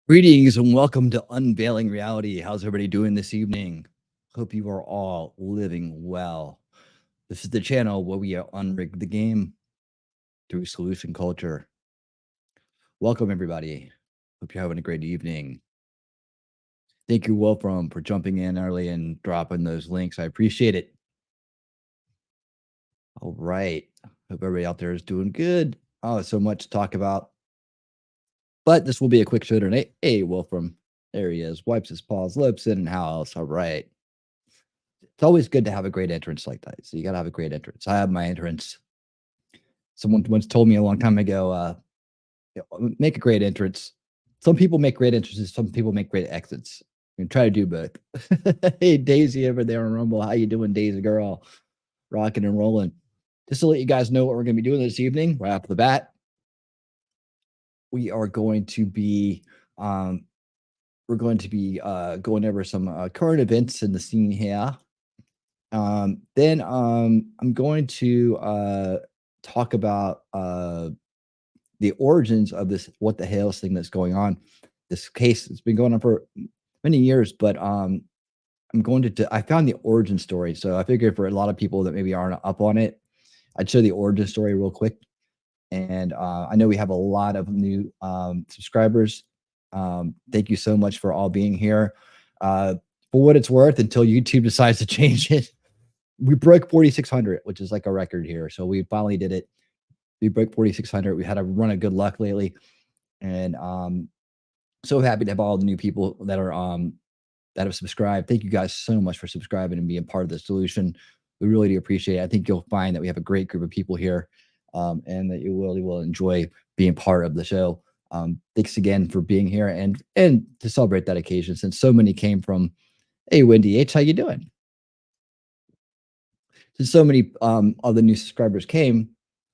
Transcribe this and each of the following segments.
Greetings and welcome to Unveiling Reality. How's everybody doing this evening? Hope you are all living well. This is the channel where we unrig the game through solution culture. Welcome, everybody. Hope you're having a great evening. Thank you, Wolfram, for jumping in early and dropping those links. I appreciate it. All right. Hope everybody out there is doing good. Oh, so much to talk about. But this will be a quick show tonight. Hey, Wolfram. There he is. Wipes his paws, lips in house. All right. It's always good to have a great entrance like that. So you got to have a great entrance. I have my entrance. Someone once told me a long time ago, make a great entrance. Some people make great entrances. Some people make great exits. And try to do both. Hey, Daisy over there on Rumble. How you doing, Daisy girl? Rocking and rolling. Just to let you guys know what we're going to be doing this evening, right off the bat, we are going to be going over some current events in the scene here. Then I'm going to talk about the origins of this what the Hale thing that's going on. This case has been going on for many years, but I'm going to I found the origin story. So I figured for a lot of people that maybe aren't up on it, I'd show the origin story real quick. And I know we have a lot of new subscribers. Thank you so much for all being here. For what it's worth, until YouTube decides to change it, we broke 4,600, which is like a record here. So we finally did it. We broke 4,600. We had a run of good luck lately, and so happy to have all the new people that are that have subscribed. Thank you guys so much for subscribing and being part of the solution. We really do appreciate it. I think you'll find that we have a great group of people here, and that you really will enjoy being part of the show. Thanks again for being here and to celebrate that occasion, since so many came from, hey, Wendy H, how you doing? Since so many of the new subscribers came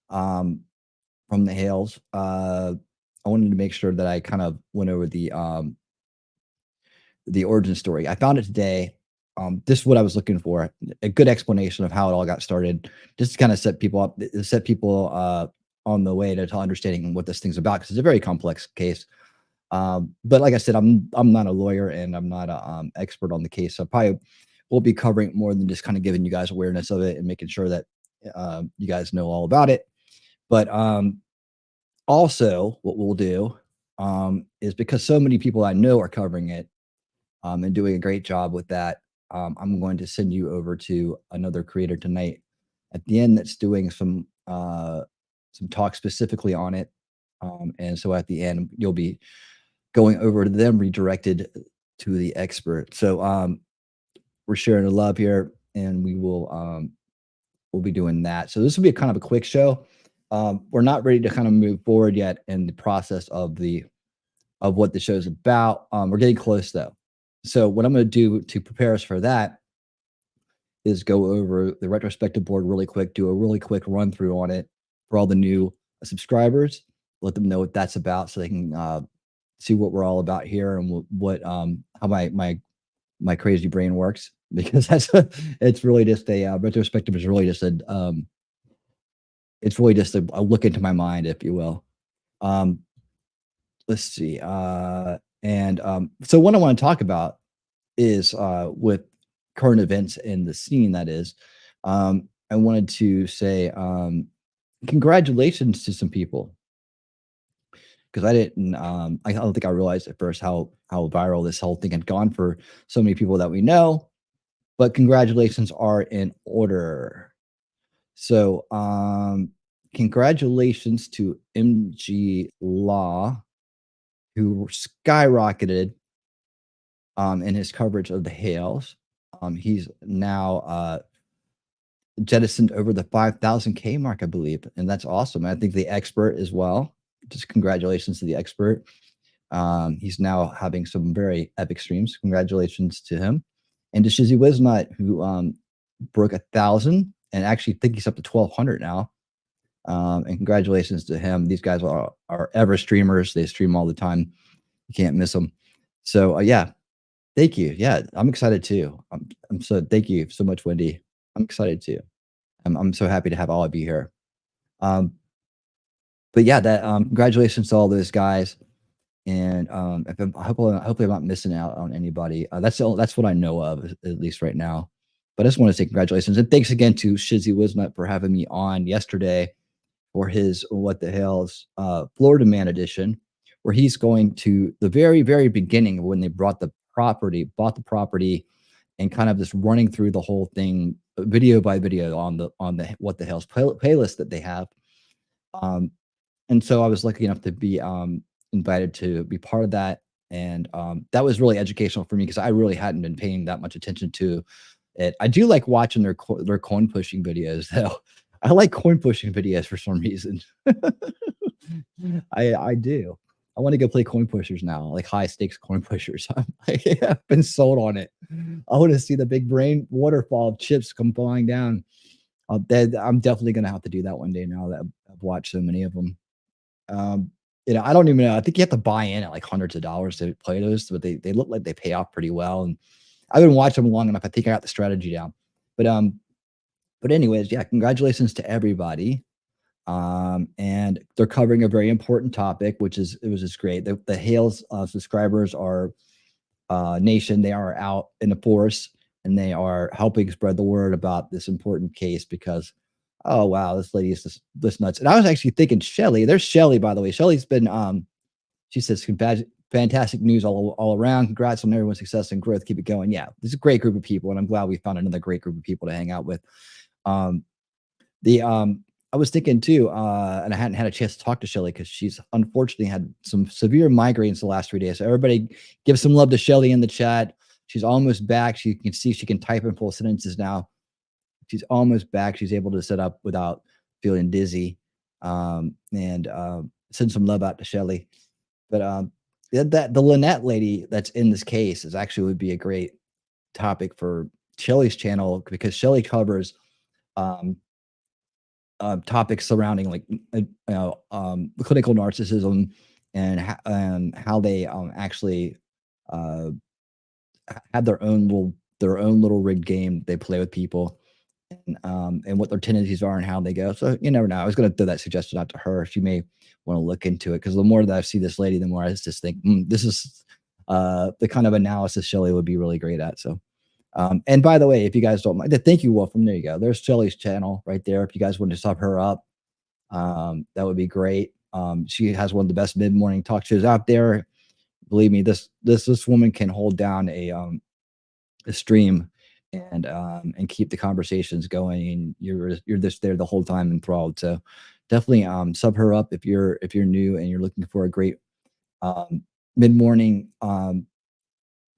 from the Hales, I wanted to make sure that I kind of went over the origin story. I found it today. This is what I was looking for, a good explanation of how it all got started, just to kind of set people up, set people on the way to understanding what this thing's about, because it's a very complex case. But like I said, I'm not a lawyer and I'm not an expert on the case. So probably we'll be covering more than just kind of giving you guys awareness of it and making sure that you guys know all about it. But also what we'll do is, because so many people I know are covering it and doing a great job with that, I'm going to send you over to another creator tonight at the end that's doing some talk specifically on it. And so at the end, you'll be going over to them, redirected to the expert. So we're sharing the love here, and we will we'll be doing that. So this will be a kind of a quick show. We're not ready to kind of move forward yet in the process of what the show's about. We're getting close though. So what I'm going to do to prepare us for that is go over the retrospective board really quick, do a really quick run through on it for all the new subscribers, let them know what that's about, so they can see what we're all about here and what how my crazy brain works, because it's really just a retrospective is really just a it's really just a look into my mind, if you will. Let's see. So what I want to talk about is with current events in the scene, that is, I wanted to say congratulations to some people, because I don't think I realized at first how viral this whole thing had gone for so many people that we know. But congratulations are in order. So congratulations to MG Law, who skyrocketed in his coverage of the Hales. He's now jettisoned over the 5,000K mark, I believe, and that's awesome. I think the expert as well. Just congratulations to the expert. He's now having some very epic streams. Congratulations to him. And to Shizzy Wisnut, who broke 1,000 and actually think he's up to 1,200 now. And congratulations to him. These guys are ever streamers. They stream all the time. You can't miss them. So yeah, thank you. Yeah, I'm excited too. I'm so thank you so much, Wendy. I'm excited too. I'm so happy to have all of you here. But yeah, that congratulations to all those guys. And if hopefully I'm not missing out on anybody. That's what I know of, at least right now. But I just want to say congratulations and thanks again to Shizzy Wisnut for having me on yesterday for his What the Hell's Florida Man edition, where he's going to the very, very beginning when they bought the property, and kind of just running through the whole thing video by video on the What the Hell's playlist that they have. Um, and so I was lucky enough to be invited to be part of that. And that was really educational for me because I really hadn't been paying that much attention to it. I do like watching their coin pushing videos though. I like coin pushing videos for some reason. I do. I want to go play coin pushers now, like high stakes coin pushers. I've been sold on it. I want to see the big brain waterfall of chips come flying down. I'm definitely gonna have to do that one day now that I've watched so many of them. Um, I don't even know. I think you have to buy in at like hundreds of dollars to play those, but they look like they pay off pretty well. And I've been watching them long enough. I think I got the strategy down. But but anyways, yeah, congratulations to everybody. And they're covering a very important topic, which is great. The Hale's subscribers are nation. They are out in the forest and they are helping spread the word about this important case because, oh wow, this lady is just this nuts. And I was actually thinking Shelly. There's Shelly, by the way. Shelly's been she says fantastic news all around. Congrats on everyone's success and growth. Keep it going. Yeah, this is a great group of people, and I'm glad we found another great group of people to hang out with. Um, the I was thinking too, and I hadn't had a chance to talk to Shelly because she's unfortunately had some severe migraines the last 3 days. So everybody give some love to Shelly in the chat. She's almost back. She can see she can type in full sentences now. She's almost back. She's able to sit up without feeling dizzy. And send some love out to Shelly. But the Lynette lady that's in this case is actually would be a great topic for Shelly's channel because Shelly covers um, topics surrounding like clinical narcissism and how they actually uh, have their own little rigged game they play with people and what their tendencies are and how they go. So you never know. I was going to throw that suggestion out to her. She may want to look into it because the more that I see this lady, the more I just think this is the kind of analysis Shelly would be really great at. So, and by the way, if you guys don't mind, thank you, Wolfram. There you go. There's Shelly's channel right there. If you guys want to sub her up, that would be great. She has one of the best mid morning talk shows out there. Believe me, this woman can hold down a stream and keep the conversations going and you're just there the whole time enthralled. So definitely sub her up if you're new and you're looking for a great mid-morning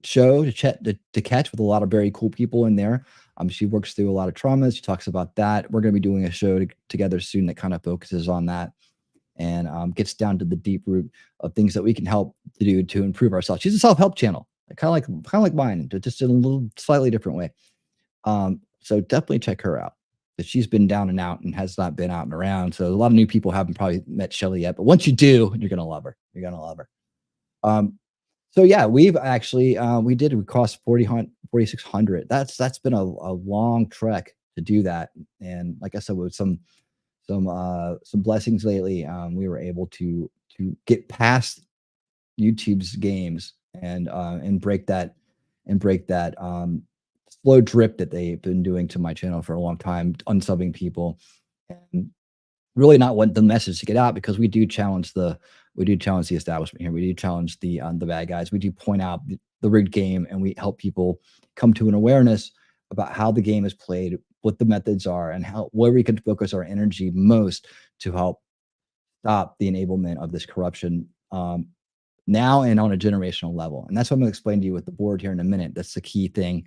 show to catch with a lot of very cool people in there. She works through a lot of traumas. She talks about that. We're going to be doing a show together soon that kind of focuses on that and gets down to the deep root of things that we can help to do to improve ourselves. She's a self-help channel, kind of like mine, just in a little slightly different way. So definitely check her out. But she's been down and out and has not been out and around. So a lot of new people haven't probably met Shelly yet, but once you do, you're gonna love her. You're gonna love her. So yeah, we've actually we crossed 4,600. That's been a long trek to do that. And like I said, with some blessings lately, we were able to get past YouTube's games and break that slow drip that they've been doing to my channel for a long time, unsubbing people and really not want the message to get out because we do challenge the establishment here. We do challenge the bad guys. We do point out the rigged game and we help people come to an awareness about how the game is played, what the methods are, and where we can focus our energy most to help stop the enablement of this corruption now and on a generational level. And that's what I'm going to explain to you with the board here in a minute. That's the key thing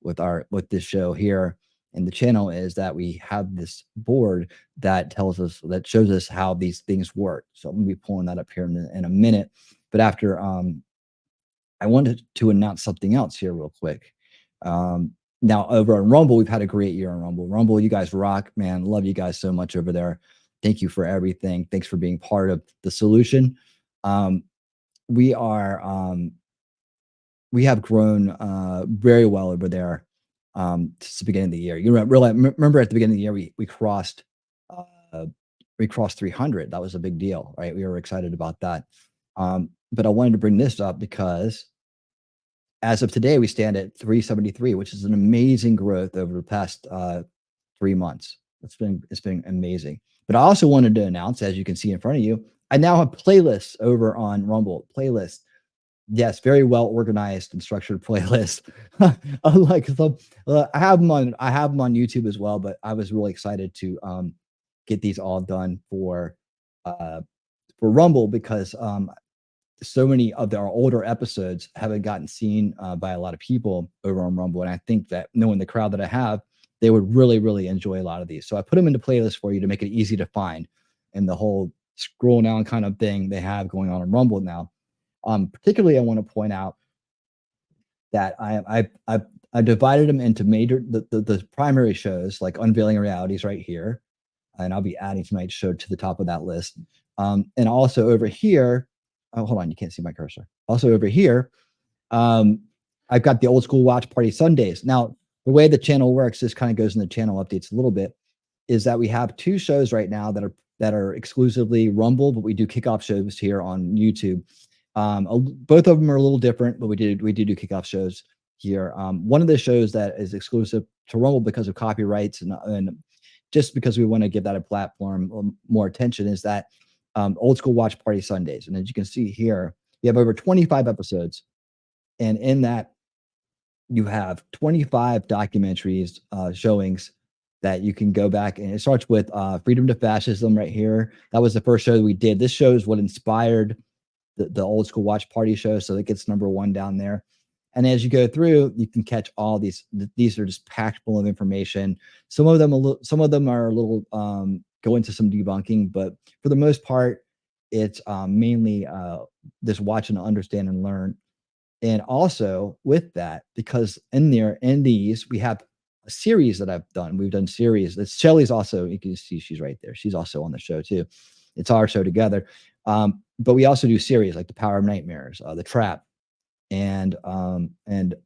with this show here and the channel is that we have this board that shows us how these things work. So I'm going to be pulling that up here in a minute. But after I wanted to announce something else here real quick. Now over on Rumble, we've had a great year on Rumble. Rumble, you guys rock, man. Love you guys so much over there. Thank you for everything. Thanks for being part of the solution. We have grown very well over there since the beginning of the year. You remember at the beginning of the year we crossed 300. That was a big deal, right? We were excited about that. but I wanted to bring this up because as of today, we stand at 373, which is an amazing growth over the past 3 months. It's been amazing. But I also wanted to announce, as you can see in front of you, I now have playlists over on Rumble. Playlists. Yes, very well organized and structured playlist. Unlike some, I have them on YouTube as well, but I was really excited to get these all done for Rumble because so many of our older episodes haven't gotten seen by a lot of people over on Rumble. And I think that knowing the crowd that I have, they would really, really enjoy a lot of these. So I put them into playlists for you to make it easy to find. And the whole scroll down kind of thing they have going on in Rumble now. Particularly, I want to point out that I divided them into major the primary shows like Unveiling Realities right here, and I'll be adding tonight's show to the top of that list. And also over here, oh, hold on, you can't see my cursor. Also over here, I've got the Old School Watch Party Sundays. Now, the way the channel works, this kind of goes in the channel updates a little bit, is that we have 2 shows right now that are exclusively Rumble, but we do kickoff shows here on YouTube. Both of them are a little different, but we do kickoff shows here. One of the shows that is exclusive to Rumble because of copyrights and just because we want to give that a platform more attention is that Old School Watch Party Sundays. And as you can see here, you have over 25 episodes. And in that, you have 25 documentaries, showings that you can go back. And it starts with Freedom to Fascism right here. That was the first show that we did. This shows what inspired the Old School Watch Party show. So it gets #1 down there. And as you go through, you can catch all these. These are just packed full of information. Some of them are a little go into some debunking, but for the most part, it's mainly this watch and understand and learn. And also with that, because in these, we have a series that I've done. We've done series. That's Shelly's also, you can see she's right there. She's also on the show too. It's our show together. But we also do series like The Power of Nightmares, The Trap, and The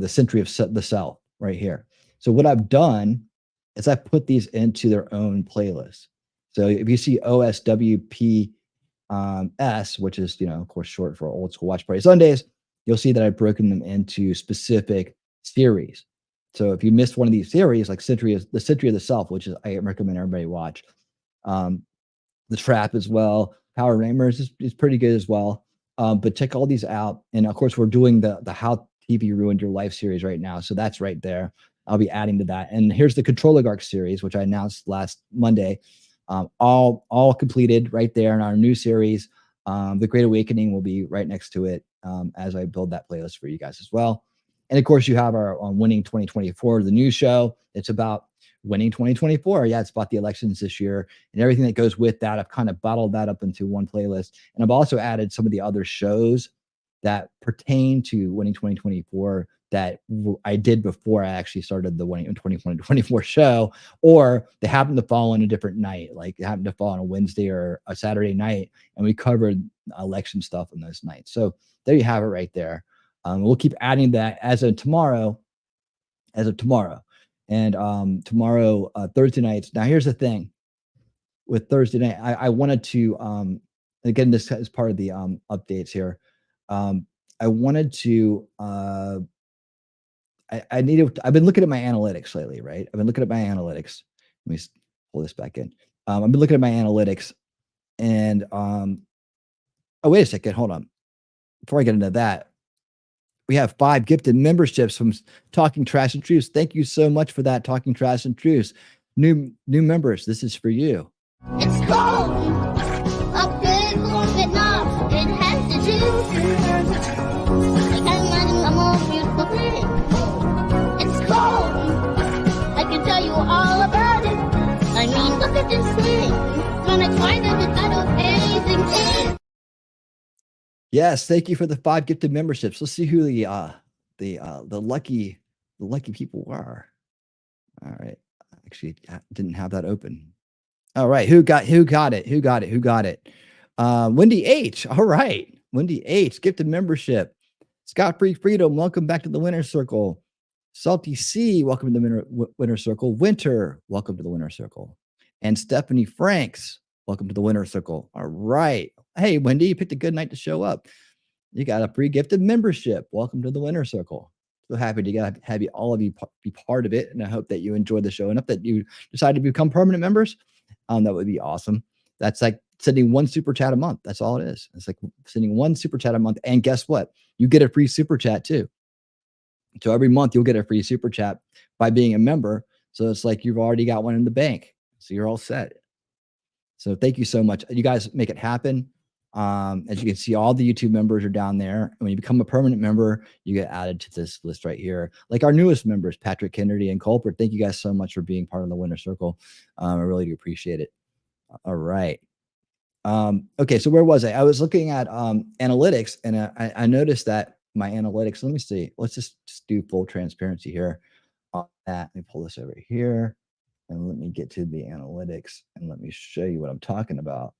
Century of the Cell right here. So what I've done is I put these into their own playlist. So if you see OSWP S, which is, of course, short for Old School Watch Party Sundays, you'll see that I've broken them into specific series. So if you missed one of these series, like the Century of the Self, which is I recommend everybody watch, The Trap as well, Power Nightmares is pretty good as well. But check all these out. And of course, we're doing the How TV Ruined Your Life series right now. So that's right there. I'll be adding to that. And here's the Control Oligarch series, which I announced last Monday. All completed right there in our new series. The Great Awakening will be right next to it as I build that playlist for you guys as well. And of course, you have our Winning 2024, the new show. It's about winning 2024. Yeah, it's about the elections this year and everything that goes with that. I've kind of bottled that up into one playlist. And I've also added some of the other shows that pertain to winning 2024 that I did before I actually started the Winning 2024 show, or they happen to fall on a different night, like they happen to fall on a Wednesday or a Saturday night, and we covered election stuff on those nights. So there you have it right there. We'll keep adding that as of tomorrow. And tomorrow, Thursday nights. Now, here's the thing with Thursday night. I wanted to, again, this is part of the updates here. I wanted to, I've been looking at my analytics lately, right? I've been looking at my analytics. Let me pull this back in. I've been looking at my analytics and, oh, wait a second. Hold on. Before I get into that, we have 5 gifted memberships from Talking Trash and Truth. Thank you so much for that, Talking Trash and Truth. New members, this is for you. It's cold. A big war Vietnam. It has to choose. I can't imagine a more beautiful thing. It's cold. I can tell you all about it. I mean, look at this thing. When I find it, it's not amazing thing. Yes, thank you for the 5 gifted memberships. Let's see who the lucky people are. All right, actually, I didn't have that open. All right, who got it? Wendy H. All right, Wendy H. Gifted membership. Scott Free Freedom, welcome back to the Winner's Circle. Salty C, welcome to the Winner's Circle. Winter, welcome to the Winner's Circle. And Stephanie Franks, Welcome to the winner circle. All right. Hey, Wendy, you picked a good night to show up. You got a pre-gifted membership. Welcome to the winner circle. So happy to have you all of you be part of it, and I hope that you enjoy the show enough that you decide to become permanent members. That would be awesome. That's like sending one super chat a month. That's all it is. It's like sending one super chat a month, and guess what? You get a free super chat too. So every month you'll get a free super chat by being a member. So it's like you've already got one in the bank. So you're all set. So thank you so much. You guys make it happen. As you can see, all the YouTube members are down there. And when you become a permanent member, you get added to this list right here. Like our newest members, Patrick Kennedy and Culprit. Thank you guys so much for being part of the winner circle. I really do appreciate it. All right. Okay, so where was I? I was looking at analytics, and I noticed that my analytics, let me see. Let's just do full transparency here on that. Let me pull this over here. And let me get to the analytics and let me show you what I'm talking about.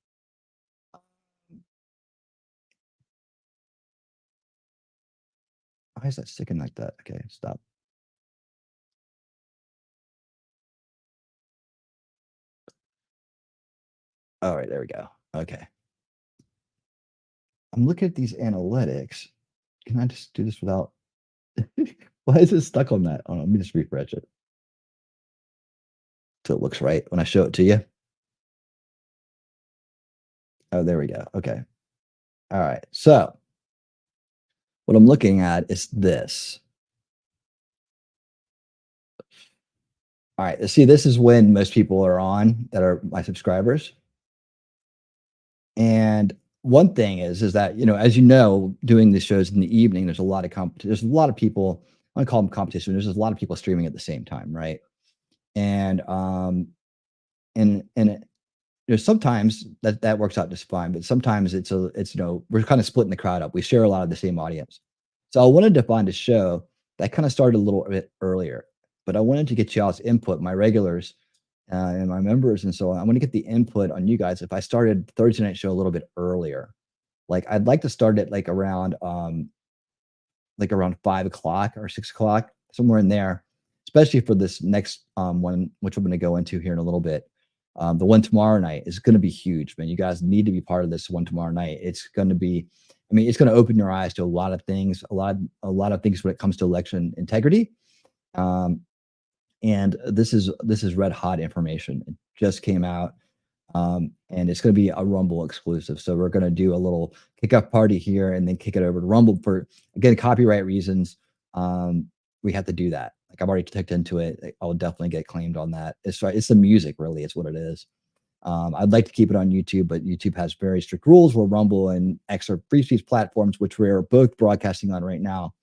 Why is that sticking like that? Okay, stop. All right, there we go. Okay. I'm looking at these analytics. Can I just do this without? Why is it stuck on that? Oh, let me just refresh it. So it looks right when I show it to you. Oh, there we go. Okay. All right. So what I'm looking at is this. All right. See, this is when most people are on that are my subscribers. And one thing is that, as you know, doing these shows in the evening, there's a lot of there's a lot of people, I call them competition. There's a lot of people streaming at the same time, right? And there's sometimes that works out just fine, but sometimes it's we're kind of splitting the crowd up. We share a lot of the same audience. So I wanted to find a show that kind of started a little bit earlier, but I wanted to get y'all's input, my regulars, and my members and so on. I want to get the input on you guys. If I started Thursday night show a little bit earlier, like I'd like to start it like around 5 o'clock or 6 o'clock, somewhere in there, especially for this next one, which I'm going to go into here in a little bit. The one tomorrow night is going to be huge, man. You guys need to be part of this one tomorrow night. It's going to be, it's going to open your eyes to a lot of things, a lot of things when it comes to election integrity. And this is red hot information. It just came out, and it's going to be a Rumble exclusive. So we're going to do a little kickoff party here and then kick it over to Rumble for, again, copyright reasons. We have to do that. Like I've already clicked into it. I'll definitely get claimed on that. It's the music, really. It's what it is. I'd like to keep it on YouTube, but YouTube has very strict rules where Rumble and X are free speech platforms, which we're both broadcasting on right now.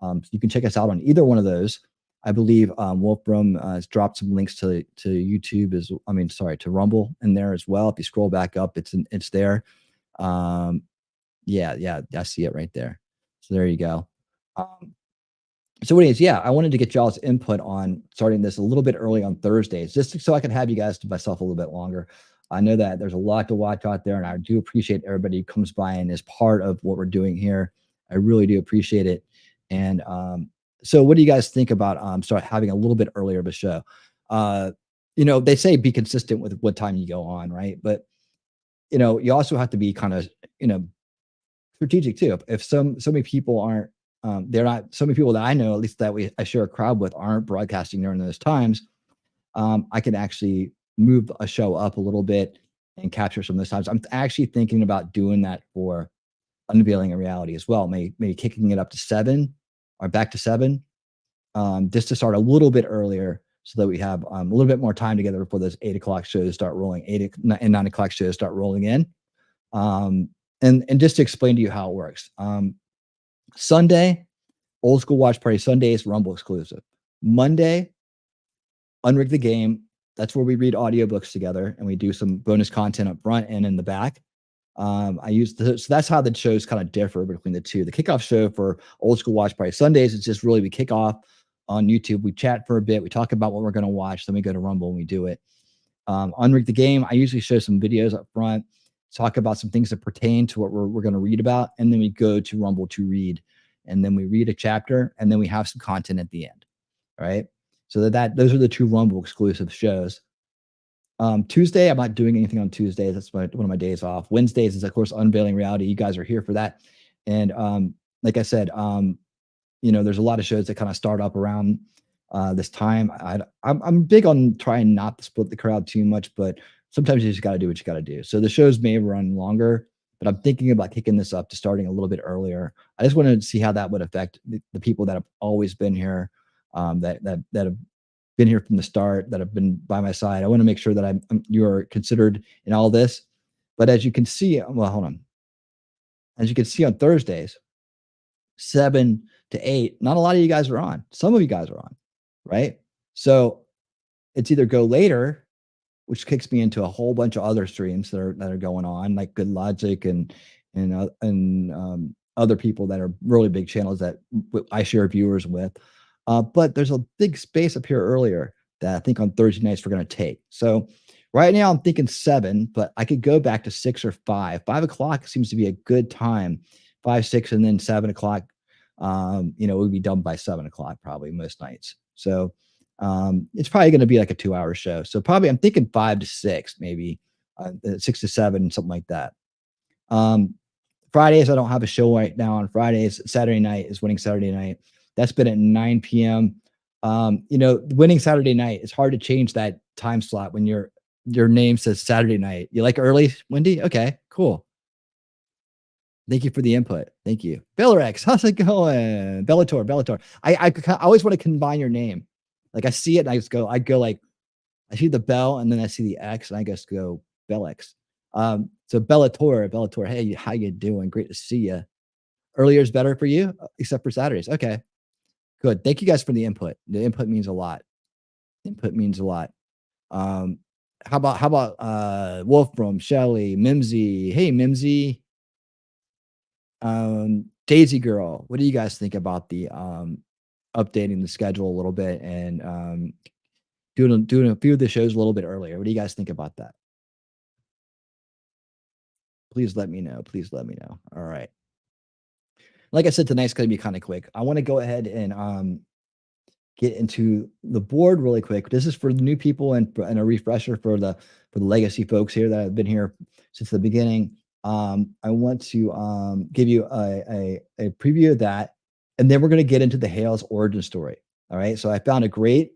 So you can check us out on either one of those. I believe Wolfram has dropped some links to YouTube to Rumble in there as well. If you scroll back up, it's there. Yeah, I see it right there. So there you go. So anyways, yeah, I wanted to get y'all's input on starting this a little bit early on Thursdays, just so I can have you guys to myself a little bit longer. I know that there's a lot to watch out there, and I do appreciate everybody who comes by and is part of what we're doing here. I really do appreciate it. And so what do you guys think about start having a little bit earlier of a show? They say be consistent with what time you go on, right? But you also have to be kind of strategic too. If so many people aren't, they're not, so many people that I know, at least that I share a crowd with, aren't broadcasting during those times, I can actually move a show up a little bit and capture some of those times. I'm actually thinking about doing that for Unveiling a Reality as well. Maybe kicking it up to 7 or back to 7, just to start a little bit earlier so that we have a little bit more time together before those 8 o'clock shows start rolling, 8 and 9 o'clock shows start rolling in. And just to explain to you how it works. Sunday, Old School Watch Party Sundays, Rumble exclusive. Monday, Unrig the Game. That's where we read audiobooks together and we do some bonus content up front and in the back. So that's how the shows kind of differ between the two. The kickoff show for Old School Watch Party Sundays is just really, we kick off on YouTube. We chat for a bit. We talk about what we're going to watch. Then we go to Rumble and we do it. Unrig the Game, I usually show some videos up front, talk about some things that pertain to what we're going to read about. And then we go to Rumble to read. And then we read a chapter and then we have some content at the end. Right. So those are the two Rumble exclusive shows. Tuesday, I'm not doing anything on Tuesdays. That's one of my days off. Wednesdays is, of course, Unveiling Reality. You guys are here for that. And like I said, there's a lot of shows that kind of start up around this time. I'm big on trying not to split the crowd too much, but sometimes you just got to do what you got to do. So the shows may run longer, but I'm thinking about kicking this up to starting a little bit earlier. I just wanted to see how that would affect the people that have always been here, that have been here from the start, that have been by my side. I want to make sure that you're considered in all this. But as you can see, well, hold on. As you can see on Thursdays, 7 to 8, not a lot of you guys are on. Some of you guys are on, right? So it's either go later, which kicks me into a whole bunch of other streams that are going on, like Good Logic and other people that are really big channels that I share viewers with. But there's a big space up here earlier that I think on Thursday nights we're going to take. So right now I'm thinking 7, but I could go back to 6 or 5. 5 o'clock seems to be a good time. 5, 6, and then 7 o'clock. We'll be done by 7 o'clock probably most nights. So it's probably going to be like a 2-hour show. So probably I'm thinking 5 to 6, maybe 6 to 7, something like that. Fridays, I don't have a show right now on Fridays. Saturday night is Winning Saturday Night. That's been at 9 p.m. Winning Saturday Night, it's hard to change that time slot when your name says Saturday night. You like early, Wendy? Okay, cool. Thank you for the input. Thank you. Bellarex, how's it going? Bellator. I always want to combine your name. Like I see it and I go like, I see the bell and then I see the X and I just go Bellex. So Bellator. Hey, how you doing? Great to see you. Earlier is better for you, except for Saturdays. Okay, good. Thank you guys for the input. The input means a lot. Input means a lot. How about Wolfram, Shelly, Mimsy? Hey, Mimsy. Daisy Girl. What do you guys think about the updating the schedule a little bit and doing a few of the shows a little bit earlier? What do you guys think about that? Please let me know. Please let me know. All right. Like I said, tonight's going to be kind of quick. I want to go ahead and get into the board really quick. This is for the new people and a refresher for the legacy folks here that have been here since the beginning. I want to give you a preview of that, and then we're going to get into the Hale's origin story. All right. So I found a great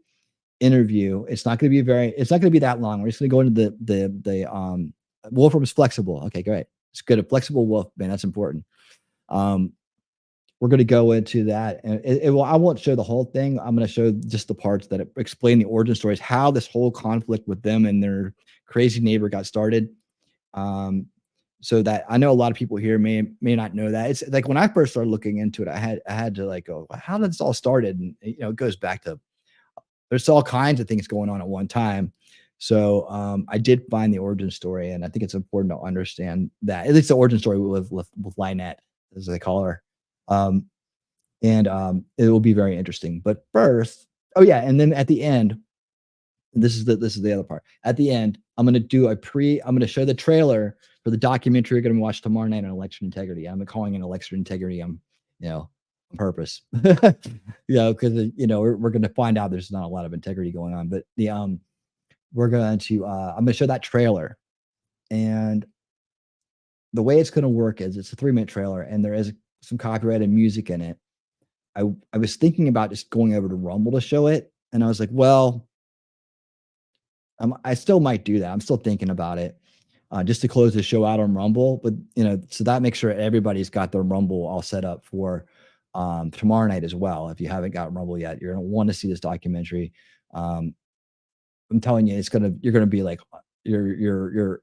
interview. It's not going to be that long. We're just going to go into the Wolfram is flexible. Okay, great. It's good. A flexible wolf, man. That's important. We're going to go into that, and I won't show the whole thing. I'm going to show just the parts that explain the origin stories, how this whole conflict with them and their crazy neighbor got started. So that I know a lot of people here may not know that. It's like when I first started looking into it, I had to like go, how did this all started? And it goes back to, there's all kinds of things going on at one time. So I did find the origin story, and I think it's important to understand that, at least the origin story with Lynette, as they call her. And it will be very interesting. But first, oh yeah, and then at the end, this is the other part. At the end, I'm going to show the trailer for the documentary you're going to watch tomorrow night on election integrity. I'm calling it election integrity. On purpose. Because we're going to find out there's not a lot of integrity going on. But I'm going to show that trailer, and the way it's going to work is it's a 3-minute trailer, and there is some copyrighted music in it. I was thinking about just going over to Rumble to show it, and I was like, well, I still might do that. I'm still thinking about it, just to close the show out on Rumble. But so that makes sure everybody's got their Rumble all set up for tomorrow night as well. If you haven't got Rumble yet, you're gonna want to see this documentary. I'm telling you, you're gonna be like your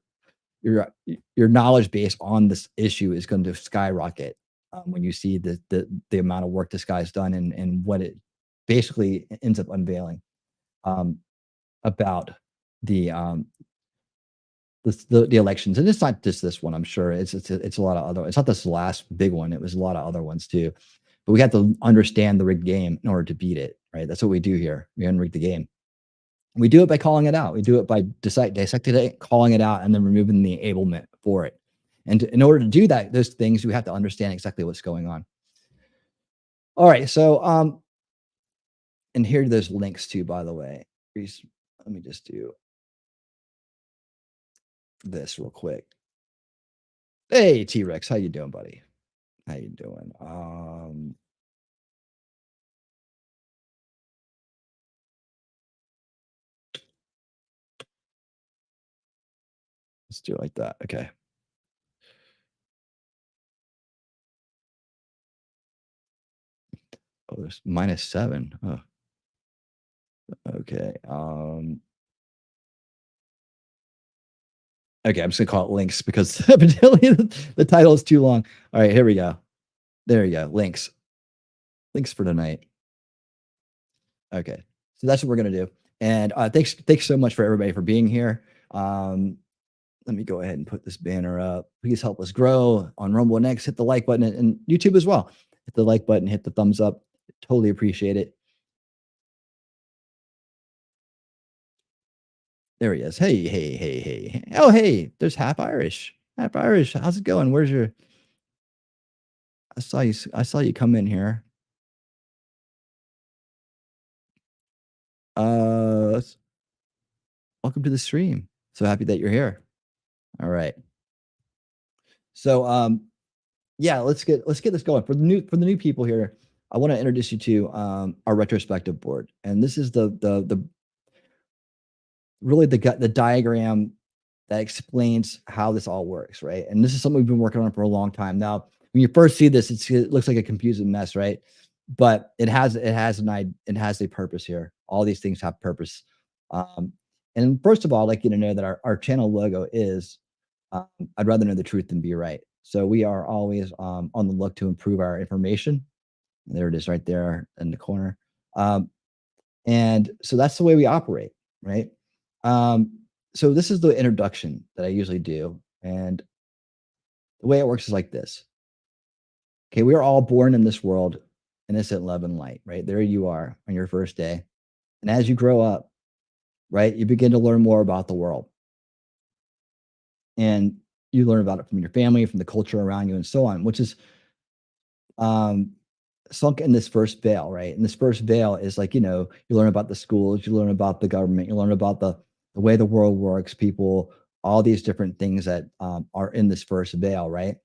knowledge base on this issue is going to skyrocket when you see the amount of work this guy's done and what it basically ends up unveiling about the elections. And it's not just this one, I'm sure. It's a lot of other. It's not this last big one. It was a lot of other ones too. But we have to understand the rigged game in order to beat it, right? That's what we do here. We unrig the game. We do it by calling it out. We do it by dissecting it, calling it out, and then removing the enablement for it. And in order to do that, those things, we have to understand exactly what's going on. All right. So, and here are those links too, by the way. Let me just do this real quick. Hey, T-Rex, how you doing, buddy? How you doing? Let's do it like that. Okay. Oh, there's -7. Oh, okay. Okay, I'm just gonna call it links because evidently the title is too long. All right, here we go. There you go. Links. Links for tonight. Okay. So that's what we're gonna do. And thanks so much for everybody for being here. Let me go ahead and put this banner up. Please help us grow on Rumble and X. Hit the like button and YouTube as well. Hit the like button, hit the thumbs up. Totally appreciate it. There he is. Hey, hey, hey, hey. Oh, hey, there's Half Irish. Half Irish. How's it going? Where's your I saw you come in here. S welcome to the stream. So happy that you're here. All right. So, yeah, let's get this going. For the new people here, I wanna introduce you to, our retrospective board, and this is the really the diagram that explains how this all works, right? And this is something we've been working on for a long time. Now, when you first see this, it looks like a confusing mess, right? But it has a purpose here. All these things have purpose. Um, and first of all, I'd like you to know that our channel logo is I'd rather know the truth than be right. So we are always on the look to improve our information. There it is right there in the corner. And so that's the way we operate, right? So this is the introduction that I usually do. And the way it works is like this. Okay, we are all born in this world, innocent love and light, right? There you are on your first day. And as you grow up, right, you begin to learn more about the world. And you learn about it from your family, from the culture around you, and so on, which is um, sunk in this first veil, right? And this first veil is like, you learn about the schools, you learn about the government, you learn about the way the world works, people, all these different things that are in this first veil, right?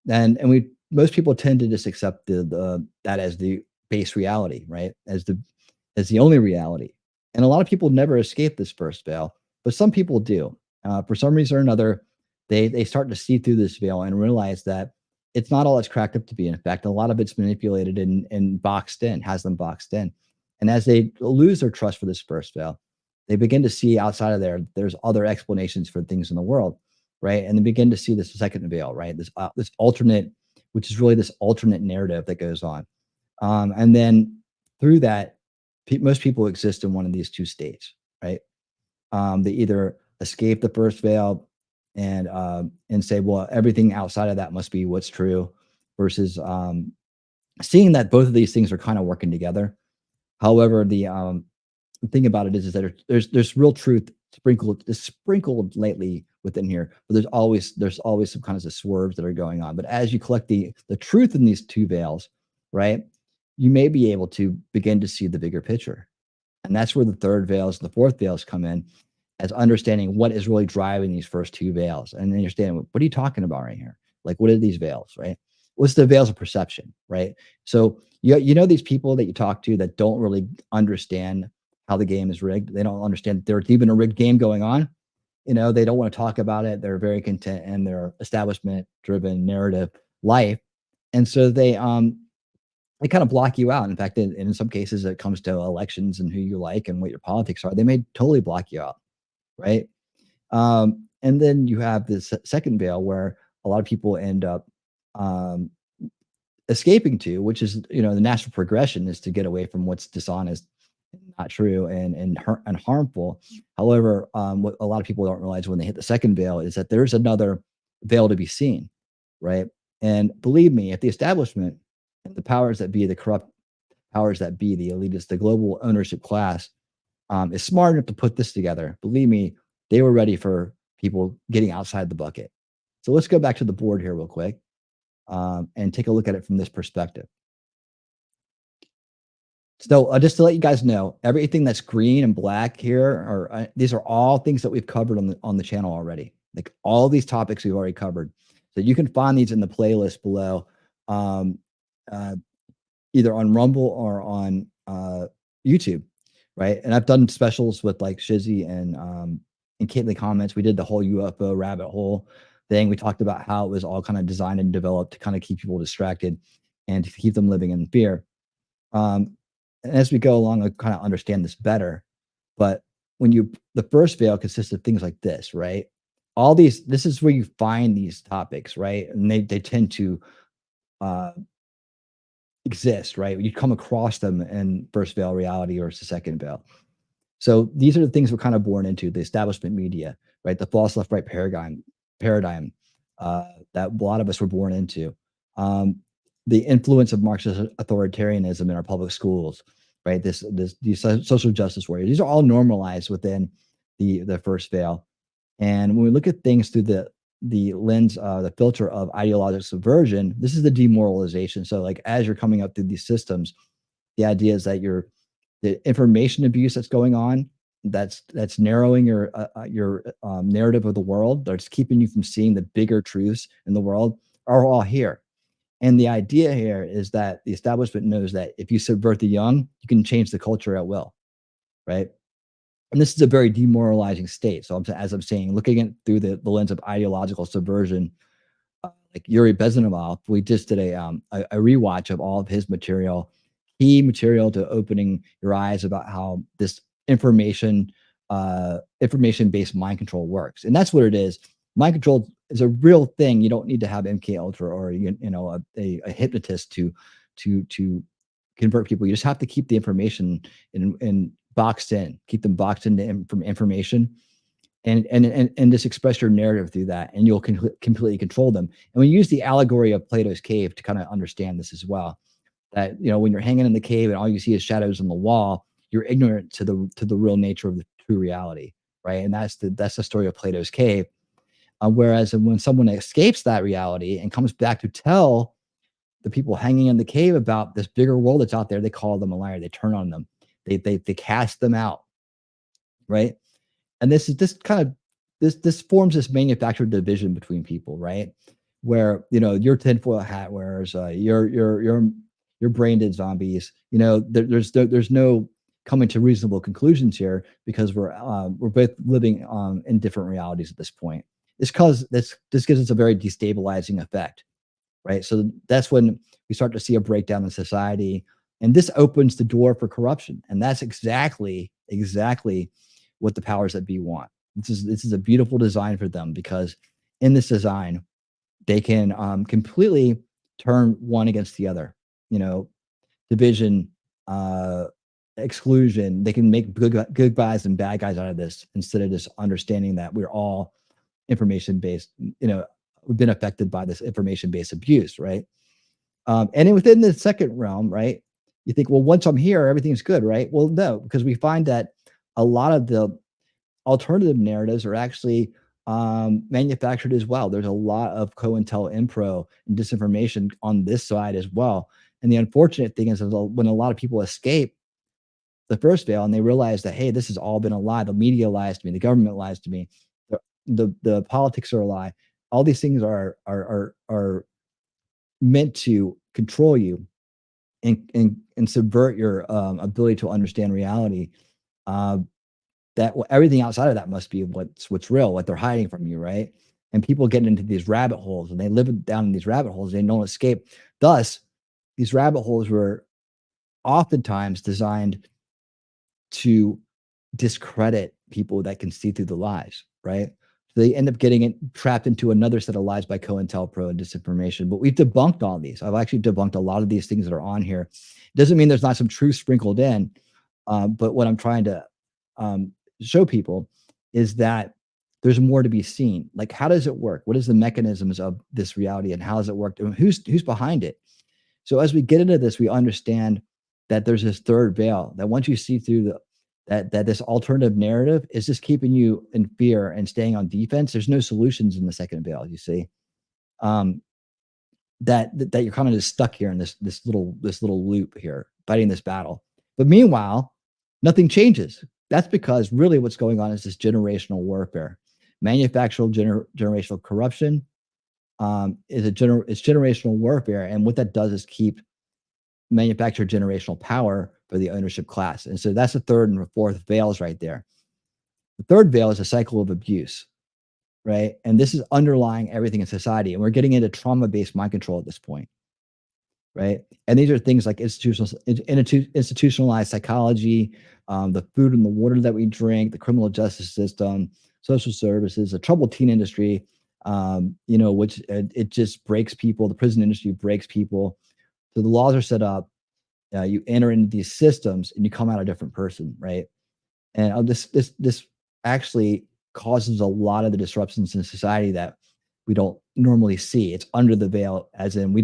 And we most people tend to just accept the that as the base reality, right? As the only reality. And a lot of people never escape this first veil, but some people do. For some reason or another, they start to see through this veil and realize that it's not all it's cracked up to be. In fact, a lot of it's manipulated and boxed in, has them boxed in. And as they lose their trust for this first veil, they begin to see outside of there's other explanations for things in the world, right? And they begin to see this second veil, right? This alternate, which is really this alternate narrative that goes on. And then through that, most people exist in one of these two states, right? They either escape the first veil and say, well, everything outside of that must be what's true, versus seeing that both of these things are kind of working together. However, the thing about it is that there's real truth sprinkled lately within here, but there's always some kinds of swerves that are going on. But as you collect the truth in these two veils, right, you may be able to begin to see the bigger picture. And that's where the third veils and the fourth veils come in, as understanding what is really driving these first two veils and understanding what are you talking about right here? Like, what are these veils, right? What's the veils of perception, right? So you know these people that you talk to that don't really understand how the game is rigged. They don't understand there's even a rigged game going on. They don't want to talk about it. They're very content in their establishment driven narrative life. And so they kind of block you out. In fact, in some cases, it comes to elections and who you like and what your politics are. They may totally block you out, right? And then you have this second veil where a lot of people end up um, escaping to, which is the natural progression is to get away from what's dishonest, not true, and harmful. However, what a lot of people don't realize when they hit the second veil is that there's another veil to be seen, right? And believe me, if the establishment and the powers that be, the corrupt powers that be, the elitists, the global ownership class, is smart enough to put this together, believe me, they were ready for people getting outside the bucket. So let's go back to the board here real quick and take a look at it from this perspective. So just to let you guys know, everything that's green and black here these are all things that we've covered on the channel already. Like all these topics we've already covered. So you can find these in the playlist below, um, either on Rumble or on YouTube, right? And I've done specials with like Shizzy and Caitlin Comments. We did the whole UFO rabbit hole thing. We talked about how it was all kind of designed and developed to kind of keep people distracted and to keep them living in fear. And as we go along, I kind of understand this better. But the first veil consists of things like this, right? All these, this is where you find these topics, right? And they tend to uh, exist, right? You come across them in first veil reality or second veil. So these are the things we're kind of born into: the establishment media, right? The false left right paradigm that a lot of us were born into. The influence of Marxist authoritarianism in our public schools, right? These social justice warriors. These are all normalized within the first veil. And when we look at things through the lens, the filter of ideological subversion, this is the demoralization. So, like as you're coming up through these systems, the idea is that the information abuse that's going on, that's narrowing your narrative of the world, that's keeping you from seeing the bigger truths in the world, are all here. And the idea here is that the establishment knows that if you subvert the young, you can change the culture at will, right? And this is a very demoralizing state. So as I'm saying, looking at through the lens of ideological subversion, like Yuri Bezmenov, we just did a rewatch of all of his material, key material to opening your eyes about how this information based mind control works. And that's what it is. Mind control is a real thing. You don't need to have MK Ultra or a hypnotist to convert people. You just have to keep the information in boxed in, keep them boxed into from information, and just express your narrative through that, and you'll completely control them. And we use the allegory of Plato's cave to kind of understand this as well. That when you're hanging in the cave and all you see is shadows on the wall, you're ignorant to the real nature of the true reality, right? And that's the story of Plato's cave. Whereas when someone escapes that reality and comes back to tell the people hanging in the cave about this bigger world that's out there, they call them a liar. They turn on them. They cast them out, right? And this forms this manufactured division between people, right? Where your tinfoil hat wearers, your brain-dead zombies. There's no coming to reasonable conclusions here, because we're both living in different realities at this point. This gives us a very destabilizing effect, right? So that's when we start to see a breakdown in society, and this opens the door for corruption. And that's exactly what the powers that be want. This is a beautiful design for them, because in this design, they can completely turn one against the other. Division, exclusion. They can make good guys and bad guys out of this, instead of just understanding that we're all information based. We've been affected by this information based abuse, right? And then within the second realm, right? You think, well, once I'm here, everything's good, right? Well, no, because we find that a lot of the alternative narratives are actually manufactured as well. There's a lot of COINTELPRO and disinformation on this side as well. And the unfortunate thing is that when a lot of people escape the first veil and they realize that, hey, this has all been a lie. The media lies to me. The government lies to me. The politics are a lie. All these things are meant to control you and subvert your ability to understand reality. Everything outside of that must be what's real, what they're hiding from you, right? And people get into these rabbit holes, and they live down in these rabbit holes. They don't escape. Thus, these rabbit holes were oftentimes designed to discredit people that can see through the lies, right? So they end up getting trapped into another set of lies by COINTELPRO and disinformation. But we've debunked all these. I've actually debunked a lot of these things that are on here. Doesn't mean there's not some truth sprinkled in, but what I'm trying to show people is that there's more to be seen. Like, how does it work? What is the mechanisms of this reality, and how does it work? And who's behind it? So as we get into this, we understand that there's this third veil, that once you see through that this alternative narrative is just keeping you in fear and staying on defense, there's no solutions in the second veil, you see. That you're kind of just stuck here in this little loop here, fighting this battle. But meanwhile, nothing changes. That's because really what's going on is this generational warfare. Manufactural generational corruption is it's generational warfare, and what that does is keep manufactured generational power for the ownership class. And so that's the third and the fourth veils right there. The third veil is a cycle of abuse, right? And this is underlying everything in society. And we're getting into trauma-based mind control at this point, right? And these are things like institutionalized psychology, the food and the water that we drink, the criminal justice system, social services, the troubled teen industry, which it just breaks people. The prison industry breaks people. So the laws are set up. You enter into these systems and you come out a different person, right? And this actually causes a lot of the disruptions in society that we don't normally see. It's under the veil, as in we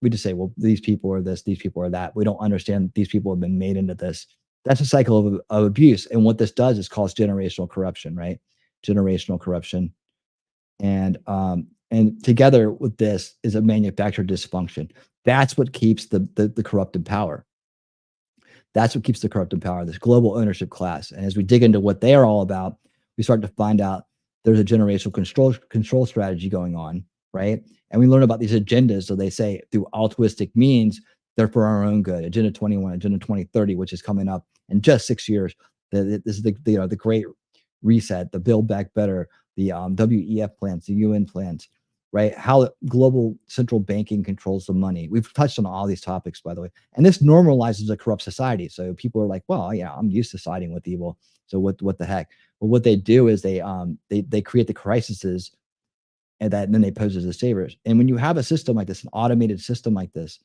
just say, well, these people are this, these people are that. We don't understand these people have been made into this. That's a cycle of abuse. And what this does is cause generational corruption, right? Generational corruption. And together with this is a manufactured dysfunction. That's what keeps the corrupt in power. That's what keeps the corrupt in power, this global ownership class. And as we dig into what they are all about, we start to find out there's a generational control strategy going on, right? And we learn about these agendas. So they say through altruistic means, they're for our own good. Agenda 21, Agenda 2030, which is coming up in just 6 years. This is the Great Reset, the Build Back Better, the WEF plans, the UN plans, right? How global central banking controls the money. We've touched on all these topics, by the way. And this normalizes a corrupt society. So people are like, well, yeah, I'm used to siding with evil. So what the heck? But what they do is they create the crises, and then they pose as the saviors. And when you have a system like this, an automated system like this,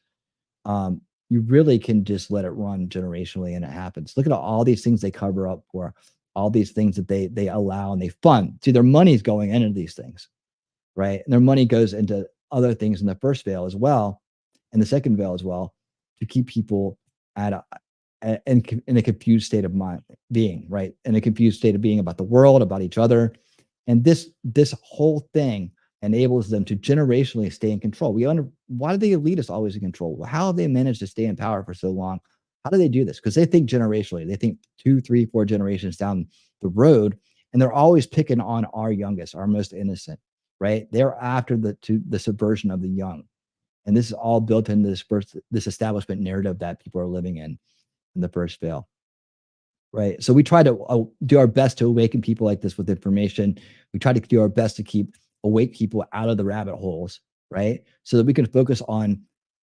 you really can just let it run generationally, and it happens. Look at all these things they cover up for, all these things that they allow and they fund. See, their money's going into these things, right? And their money goes into other things in the first veil as well, and the second veil as well, to keep people in a confused state of mind being, right? In a confused state of being about the world, about each other. And this whole thing enables them to generationally stay in control. Why do the elitists always in control? Well, how have they managed to stay in power for so long? How do they do this? Because they think generationally. They think 2, 3, 4 generations down the road, and they're always picking on our youngest, our most innocent, right? They're after the subversion of the young. And this is all built into this establishment narrative that people are living in the first veil, right? So we try to do our best to awaken people like this with information. We try to do our best to keep awake people out of the rabbit holes, right? So that we can focus on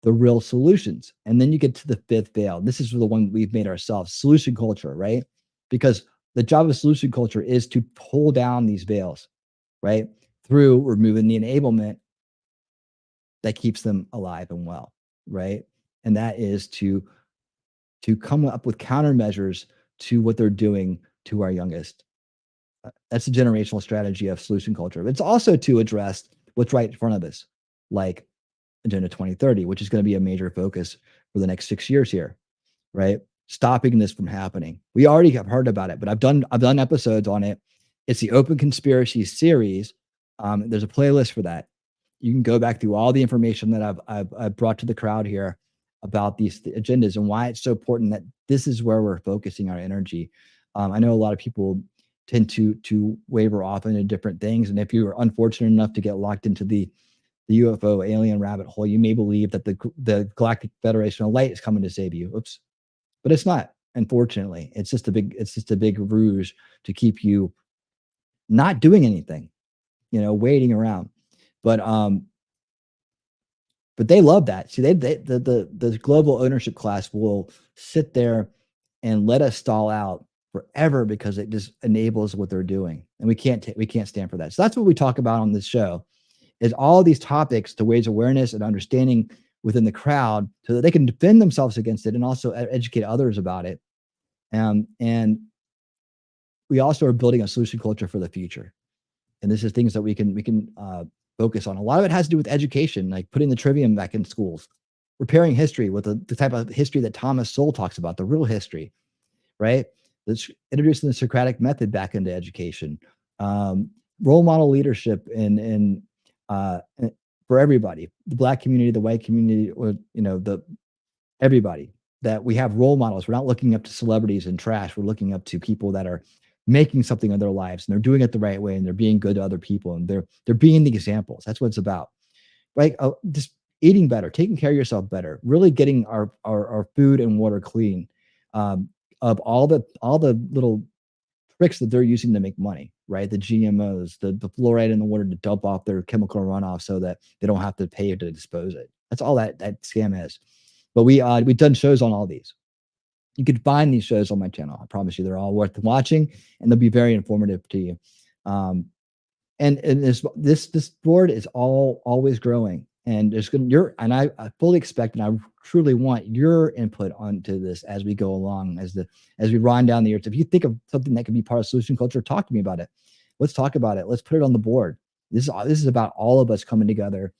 the real solutions. And then you get to the fifth veil. This is the one we've made ourselves, solution culture, right? Because the job of solution culture is to pull down these veils, right? Through removing the enablement that keeps them alive and well, right? And that is to come up with countermeasures to what they're doing to our youngest. That's a generational strategy of solution culture. It's also to address what's right in front of us, like Agenda 2030, which is going to be a major focus for the next 6 years here, right? Stopping this from happening. We already have heard about it, but I've done episodes on it. It's the Open Conspiracy series. There's a playlist for that. You can go back through all the information that I've brought to the crowd here about these agendas and why it's so important that this is where we're focusing our energy. I know a lot of people tend to waver off into different things, and if you are unfortunate enough to get locked into the UFO alien rabbit hole, you may believe that the Galactic Federation of Light is coming to save you. Oops, but it's not. Unfortunately, it's just a big ruse to keep you not doing anything, waiting around. But they love that. See, the global ownership class will sit there and let us stall out forever because it just enables what they're doing, and we can't stand for that. So that's what we talk about on this show, is all these topics to raise awareness and understanding within the crowd so that they can defend themselves against it and also educate others about it. And we also are building a solution culture for the future. And this is things that we can focus on. A lot of it has to do with education, like putting the trivium back in schools, repairing history with the type of history that Thomas Sowell talks about, the real history, right? Let's introducing the Socratic method back into education, role model leadership for everybody, the Black community, the white community, or everybody, that we have role models. We're not looking up to celebrities and trash. We're looking up to people that are making something of their lives, and they're doing it the right way, and they're being good to other people, and they're being the examples. That's what it's about, right? Just eating better, taking care of yourself better, really getting our food and water clean, of all the little tricks that they're using to make money, right? The GMOs, the fluoride in the water to dump off their chemical runoff so that they don't have to pay to dispose it. That's all that scam is. But we've done shows on all these. You could find these shows on my channel. I promise you, they're all worth watching, and they'll be very informative to you. And this board is always growing, and there's going and I fully expect, and I truly want your input onto this as we go along, as we run down the years. If you think of something that could be part of solution culture, talk to me about it. Let's talk about it. Let's put it on the board. This is about all of us coming together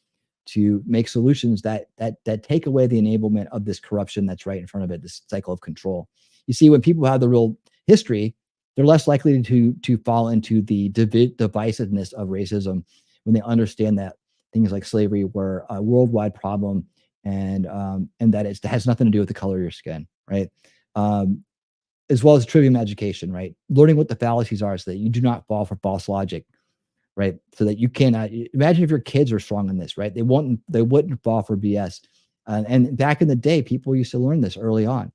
to make solutions that take away the enablement of this corruption that's right in front of it, this cycle of control. You see, when people have the real history, they're less likely to fall into the divisiveness of racism when they understand that things like slavery were a worldwide problem, and that it has nothing to do with the color of your skin, right? As well as trivium education, right? Learning what the fallacies are so that you do not fall for false logic, right? So that you cannot imagine if your kids are strong in this, right? They wouldn't fall for BS. And back in the day, people used to learn this early on.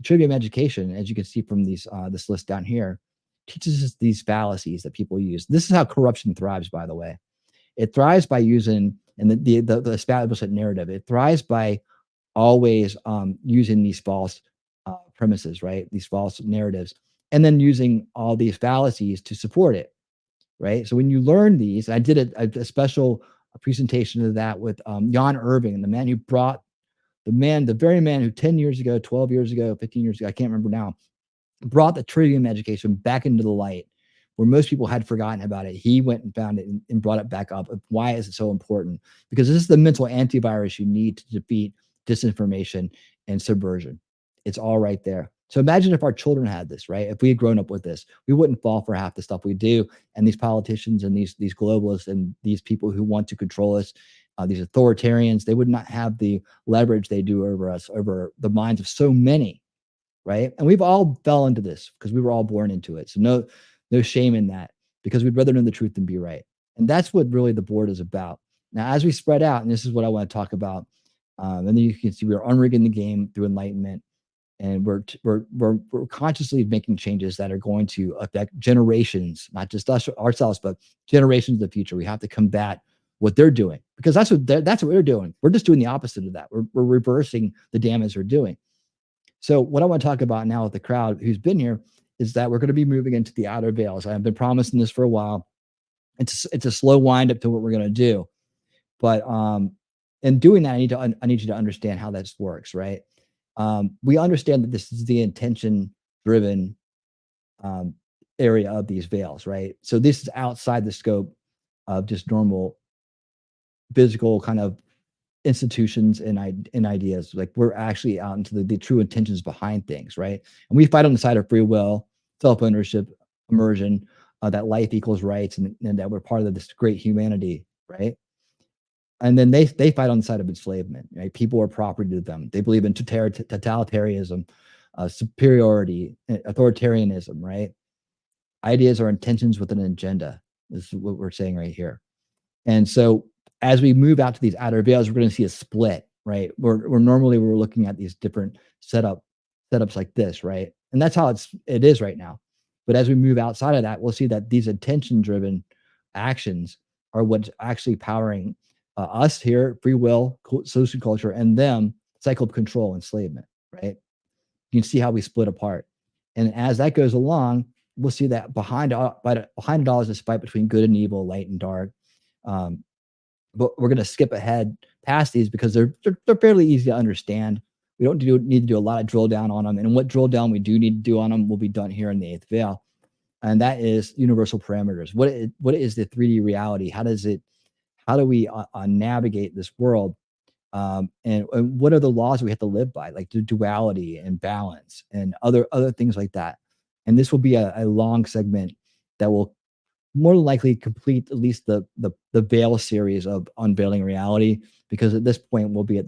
Trivium education, as you can see from these this list down here, teaches us these fallacies that people use. This is how corruption thrives, by the way. It thrives by using, and the establishment narrative, it thrives by always using these false premises, right? These false narratives, and then using all these fallacies to support it, right? So when you learn these, I did a special presentation of that with Jan Irving, and the very man who 10 years ago, 12 years ago, 15 years ago, I can't remember now, brought the trivium education back into the light where most people had forgotten about it. He went and found it and brought it back up. Why is it so important? Because this is the mental antivirus you need to defeat disinformation and subversion. It's all right there. So imagine if our children had this, right? If we had grown up with this, we wouldn't fall for half the stuff we do. And these politicians and these globalists and these people who want to control us, these authoritarians, they would not have the leverage they do over us, over the minds of so many, right? And we've all fell into this because we were all born into it. So no shame in that, because we'd rather know the truth than be right. And that's what really the board is about. Now, as we spread out, and this is what I want to talk about, and then you can see we're unrigging the game through enlightenment, and we're consciously making changes that are going to affect generations, not just us ourselves, but generations of the future. We have to combat what they're doing, because that's what they're doing. We're just doing the opposite of that. We're reversing the damage they're doing. So what I want to talk about now with the crowd who's been here is that we're going to be moving into the outer veils. I've been promising this for a while. It's a slow wind up to what we're going to do, but in doing that, I need you to understand how this works, right? We understand that this is the intention-driven area of these veils, right? So this is outside the scope of just normal physical kind of institutions and ideas. Like, we're actually out into the true intentions behind things, right? And we fight on the side of free will, self-ownership, immersion, that life equals rights, and that we're part of this great humanity, right? And then they fight on the side of enslavement, right? People are property to them. They believe in totalitarianism, superiority, authoritarianism, right? Ideas are intentions with an agenda. This is what we're saying right here. And so as we move out to these outer veils, we're going to see a split, right? We're normally looking at these different setups like this, right? And that's how it is right now. But as we move outside of that, we'll see that these intention-driven actions are what's actually powering us here, free will, social culture, and them, cycle of control, enslavement, right? You can see how we split apart. And as that goes along, we'll see that behind it all is this fight between good and evil, light and dark. But we're going to skip ahead past these because they're fairly easy to understand. We don't need to do a lot of drill down on them. And what drill down we do need to do on them will be done here in the eighth veil. And that is universal parameters. What is the 3D reality? How do we navigate this world? And what are the laws we have to live by, like the duality and balance and other things like that. And this will be a long segment that will more than likely complete at least the veil series of unveiling reality, because at this point we'll be at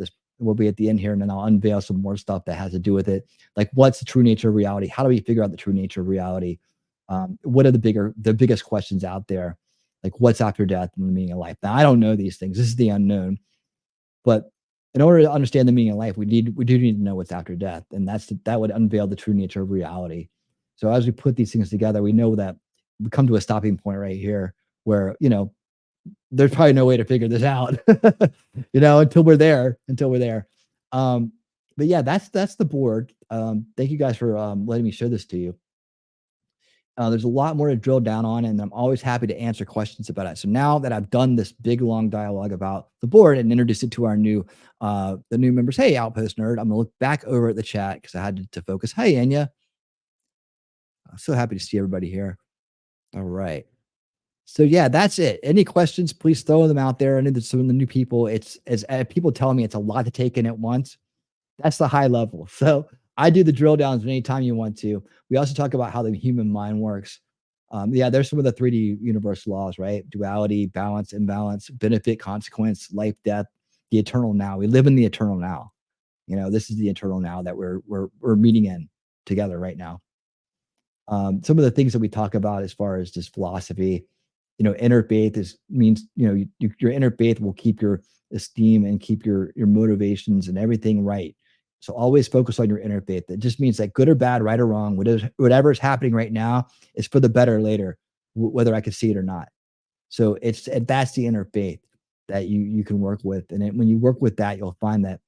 the end here, and then I'll unveil some more stuff that has to do with it. Like, what's the true nature of reality? How do we figure out the true nature of reality? What are the biggest questions out there? Like what's after death and the meaning of life? Now I don't know these things. This is the unknown. But in order to understand the meaning of life, we do need to know what's after death, and that would unveil the true nature of reality. So as we put these things together, we know that we come to a stopping point right here, where there's probably no way to figure this out, until we're there. But yeah, that's the board. Thank you guys for letting me show this to you. There's a lot more to drill down on, and I'm always happy to answer questions about it. So now that I've done this big long dialogue about the board and introduced it to our the new members, hey, Outpost Nerd, I'm gonna look back over at the chat because I had to focus. Hey, Enya, I'm so happy to see everybody here. All right. So yeah, that's it. Any questions, please throw them out there. I know some of the new people, it's as people tell me it's a lot to take in at once. That's the high level. So I do the drill downs anytime you want to. We also talk about how the human mind works. Yeah, there's some of the 3D universe laws, right? Duality, balance, imbalance, benefit, consequence, life, death, the eternal now. We live in the eternal now. This is the eternal now that we're meeting in together right now. Some of the things that we talk about as far as just philosophy, inner faith means your inner faith will keep your esteem and keep your motivations and everything right. So always focus on your inner faith. It just means that good or bad, right or wrong, whatever is happening right now is for the better later, whether I can see it or not. So that's the inner faith that you can work with, and when you work with that, you'll find that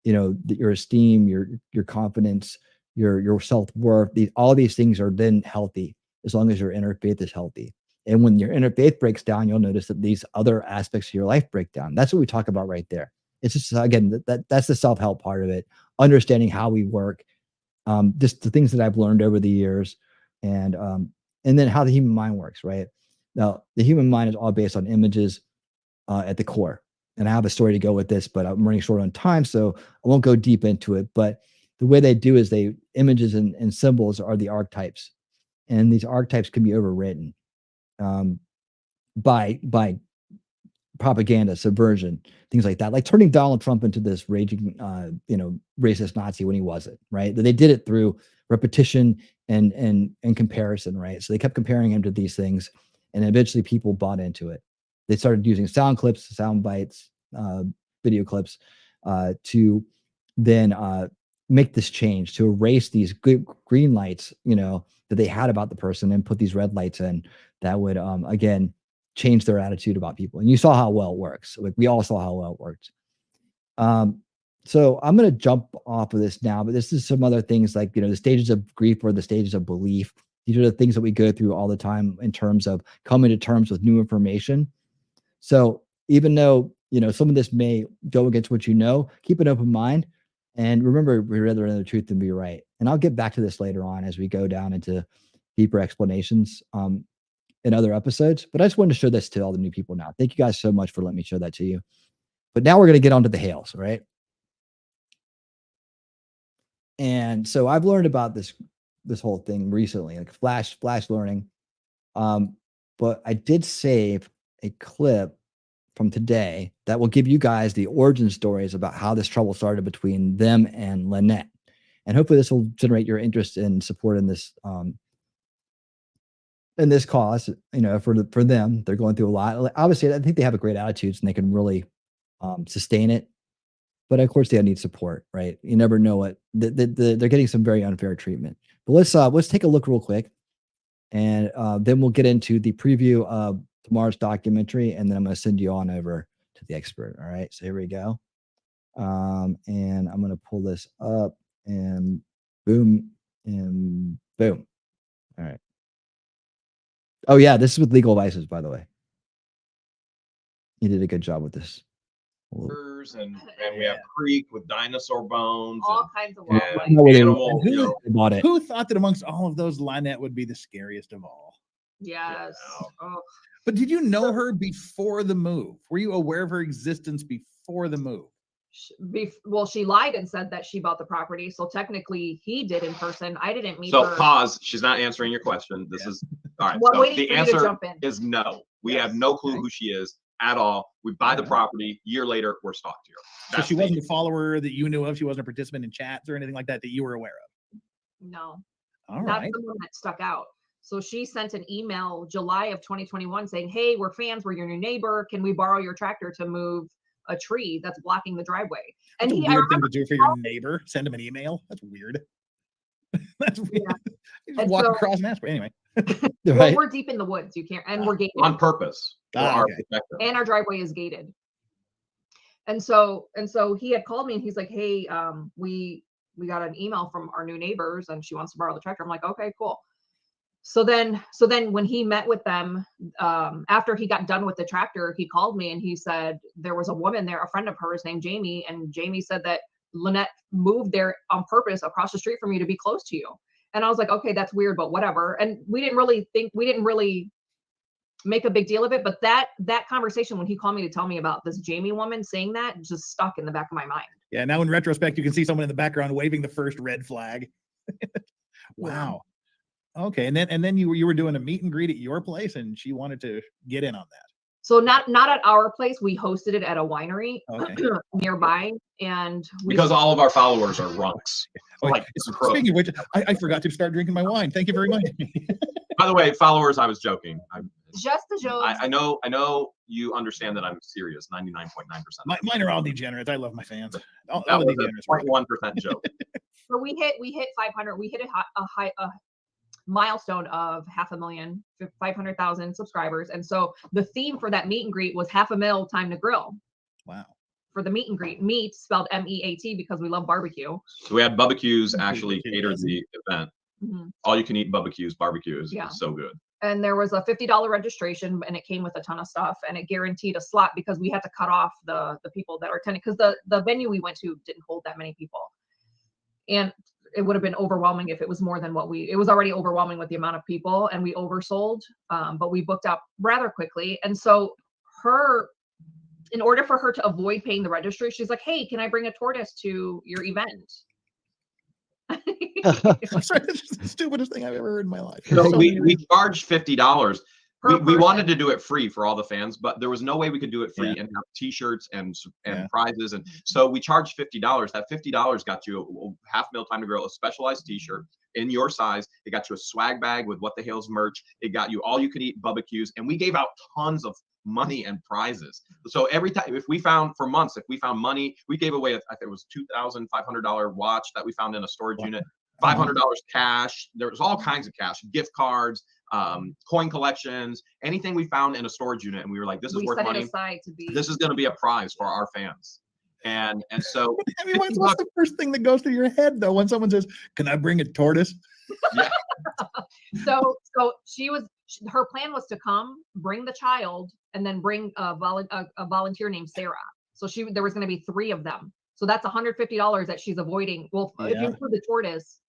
your esteem, your confidence, your self-worth, all these things are then healthy as long as your inner faith is healthy. And when your inner faith breaks down, you'll notice that these other aspects of your life break down. That's what we talk about right there. It's just, again, that's the self-help part of it, understanding how we work, just the things that I've learned over the years, and then how the human mind works, right? Now, the human mind is all based on images at the core. And I have a story to go with this, but I'm running short on time, so I won't go deep into it. But the way they do is images and symbols are the archetypes. And these archetypes can be overwritten by propaganda, subversion, things like that, like turning Donald Trump into this raging, racist Nazi when he wasn't, right? They did it through repetition and comparison, right? So they kept comparing him to these things, and eventually people bought into it. They started using sound clips, sound bites, video clips, to then make this change, to erase these good green lights, that they had about the person, and put these red lights in that would, again, change their attitude about people. And you saw how well it works. Like we all saw how well it worked. So I'm going to jump off of this now, but this is some other things like, the stages of grief or the stages of belief. These are the things that we go through all the time in terms of coming to terms with new information. So even though, some of this may go against what keep an open mind, and remember, we'd rather know the truth than be right. And I'll get back to this later on as we go down into deeper explanations in other episodes. But I just wanted to show this to all the new people now. Thank you guys so much for letting me show that to you. But now we're going to get onto the Hales, right? And so I've learned about this whole thing recently, like flash learning. But I did save a clip from today that will give you guys the origin stories about how this trouble started between them and Lynette. And hopefully this will generate your interest and support in this cause, for them. They're going through a lot. Obviously, I think they have a great attitudes and they can really sustain it. But of course, they need support, right? You never know what they're getting some very unfair treatment. But let's take a look real quick, and then we'll get into the preview of tomorrow's documentary, and then I'm going to send you on over to the expert. All right, so here we go, and I'm going to pull this up, and boom, and boom. All right. Oh yeah, this is with Legal Vices, by the way. You did a good job with this. And we have Creek with dinosaur bones, all kinds of wildlife. Who thought that amongst all of those, Lynette would be the scariest of all? Yes. Oh. But did you know her before the move? Were you aware of her existence before the move? Well, she lied and said that she bought the property. So technically he did in person. I didn't meet her. So pause. She's not answering your question. This is all right. Well, so the answer is no. We have no clue who she is at all. We buy the property. Year later, we're stalked here. So she wasn't a follower that you knew of. She wasn't a participant in chats or anything like that you were aware of. No. All not right. someone that stuck out. So she sent an email July of 2021 saying, hey, we're fans, we're your new neighbor. Can we borrow your tractor to move a tree that's blocking the driveway? And That's a weird thing to do for your neighbor. Send him an email. That's weird. That's weird. Yeah. You just walk across and ask. But anyway. Well, we're deep in the woods. You can't, and we're gated on purpose. And our driveway is gated. And so he had called me and he's like, hey, we got an email from our new neighbors and she wants to borrow the tractor. I'm like, okay, cool. So then when he met with them, after he got done with the tractor, he called me and he said there was a woman there, a friend of hers named Jamie, and Jamie said that Lynette moved there on purpose across the street from you to be close to you. And I was like, okay, that's weird, but whatever. And we didn't really make a big deal of it. But that conversation, when he called me to tell me about this Jamie woman saying that, just stuck in the back of my mind. Yeah. Now in retrospect, you can see someone in the background waving the first red flag. Wow. Okay. And then you were doing a meet and greet at your place and she wanted to get in on that. So not at our place. We hosted it at a winery nearby. And because all of our followers are runks. Speaking of which, I forgot to start drinking my wine. Thank you very much. By the way, followers, I was joking. Just a joke. I know you understand that I'm serious. 99.9%. Mine are all degenerates. I love my fans. That was a 0.1% joke. So we hit 500. We hit a milestone of 500,000, 500,000 subscribers. And so the theme for that meet and greet was $500,000 time to grill. Wow. For the meet and greet, meat spelled MEAT because we love barbecue. So we had barbecues actually catered the event. Mm-hmm. All you can eat barbecues is so good. And there was a $50 registration and it came with a ton of stuff and it guaranteed a slot because we had to cut off the people that are attending because the venue we went to didn't hold that many people. And it would have been overwhelming if it was more than it was already overwhelming with the amount of people and we oversold, but we booked out rather quickly. And so in order for her to avoid paying the registry, she's like, hey, can I bring a tortoise to your event? I'm sorry, this is the stupidest thing I've ever heard in my life. So we charged $50. We wanted to do it free for all the fans, but there was no way we could do it free and have t-shirts and prizes. And so we charged $50. That $50 got you a $500,000 time to grill, a specialized t-shirt in your size. It got you a swag bag with What the Hale's merch. It got you all you could eat barbecues. And we gave out tons of money and prizes. So every time, if we found money, we gave away, I think it was $2,500 watch that we found in a storage unit, $500 cash. There was all kinds of cash, gift cards, coin collections, anything we found in a storage unit. And we were like, this is worth money. This is going to be a prize for our fans. And so I mean, what's the first thing that goes through your head though when someone says, can I bring a tortoise? Yeah. So her plan was to come, bring the child, and then bring a volunteer named Sarah. So there was going to be 3 of them. So that's $150 that she's avoiding. Well, if you include the tortoise,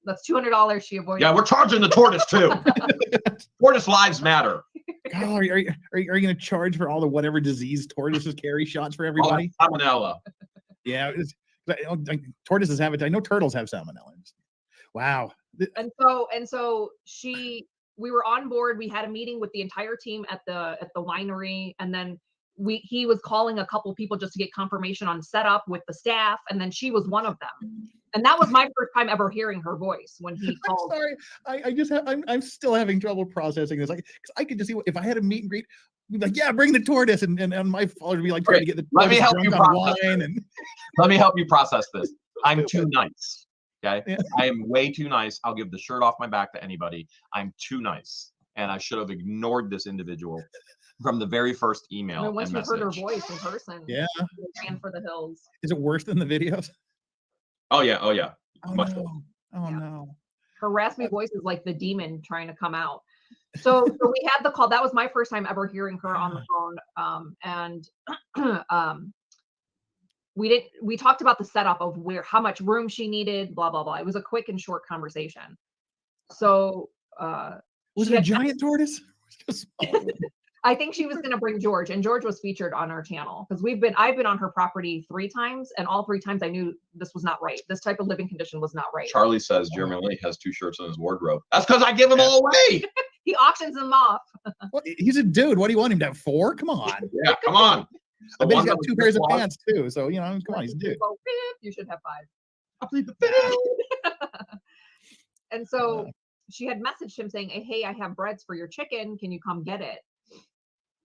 that's $200 she avoided. Yeah, we're charging the tortoise too. Tortoise lives matter. God, are you going to charge for all the whatever disease tortoises carry shots for everybody? Salmonella. Yeah, tortoises have it. I know turtles have salmonella. Wow. And so we were on board. We had a meeting with the entire team at the winery, and then he was calling a couple people just to get confirmation on setup with the staff, and then she was one of them. And that was my first time ever hearing her voice when he called. I'm sorry, I'm still having trouble processing this. Because I could just see if I had a meet and greet, like, yeah, bring the tortoise, and my followers would be like trying to get the let me help you process wine let me help you process this. I'm too nice. Okay, yeah. I am way too nice. I'll give the shirt off my back to anybody. I'm too nice, and I should have ignored this individual from the very first email. I mean, once you heard her voice in person, yeah, ran for the hills. Is it worse than the videos? Oh yeah. Oh Much no. worse. Oh no. Her raspy voice is like the demon trying to come out. So we had the call. That was my first time ever hearing her on the phone. And we talked about the setup of how much room she needed, blah, blah, blah. It was a quick and short conversation. So was it a giant tortoise? I think she was going to bring George, and George was featured on our channel because I've been on her property 3 times, and all 3 times I knew this was not right. This type of living condition was not right. Charlie says Jeremy Lee has 2 shirts in his wardrobe. That's because I give them all away. He auctions them off. Well, he's a dude. What do you want him to have 4? Come on. Yeah, come on. I bet he's got 2 pairs of pants too. So come on, he's a dude. You should have 5. I plead the fifth. And so she had messaged him saying, hey, I have breads for your chicken. Can you come get it?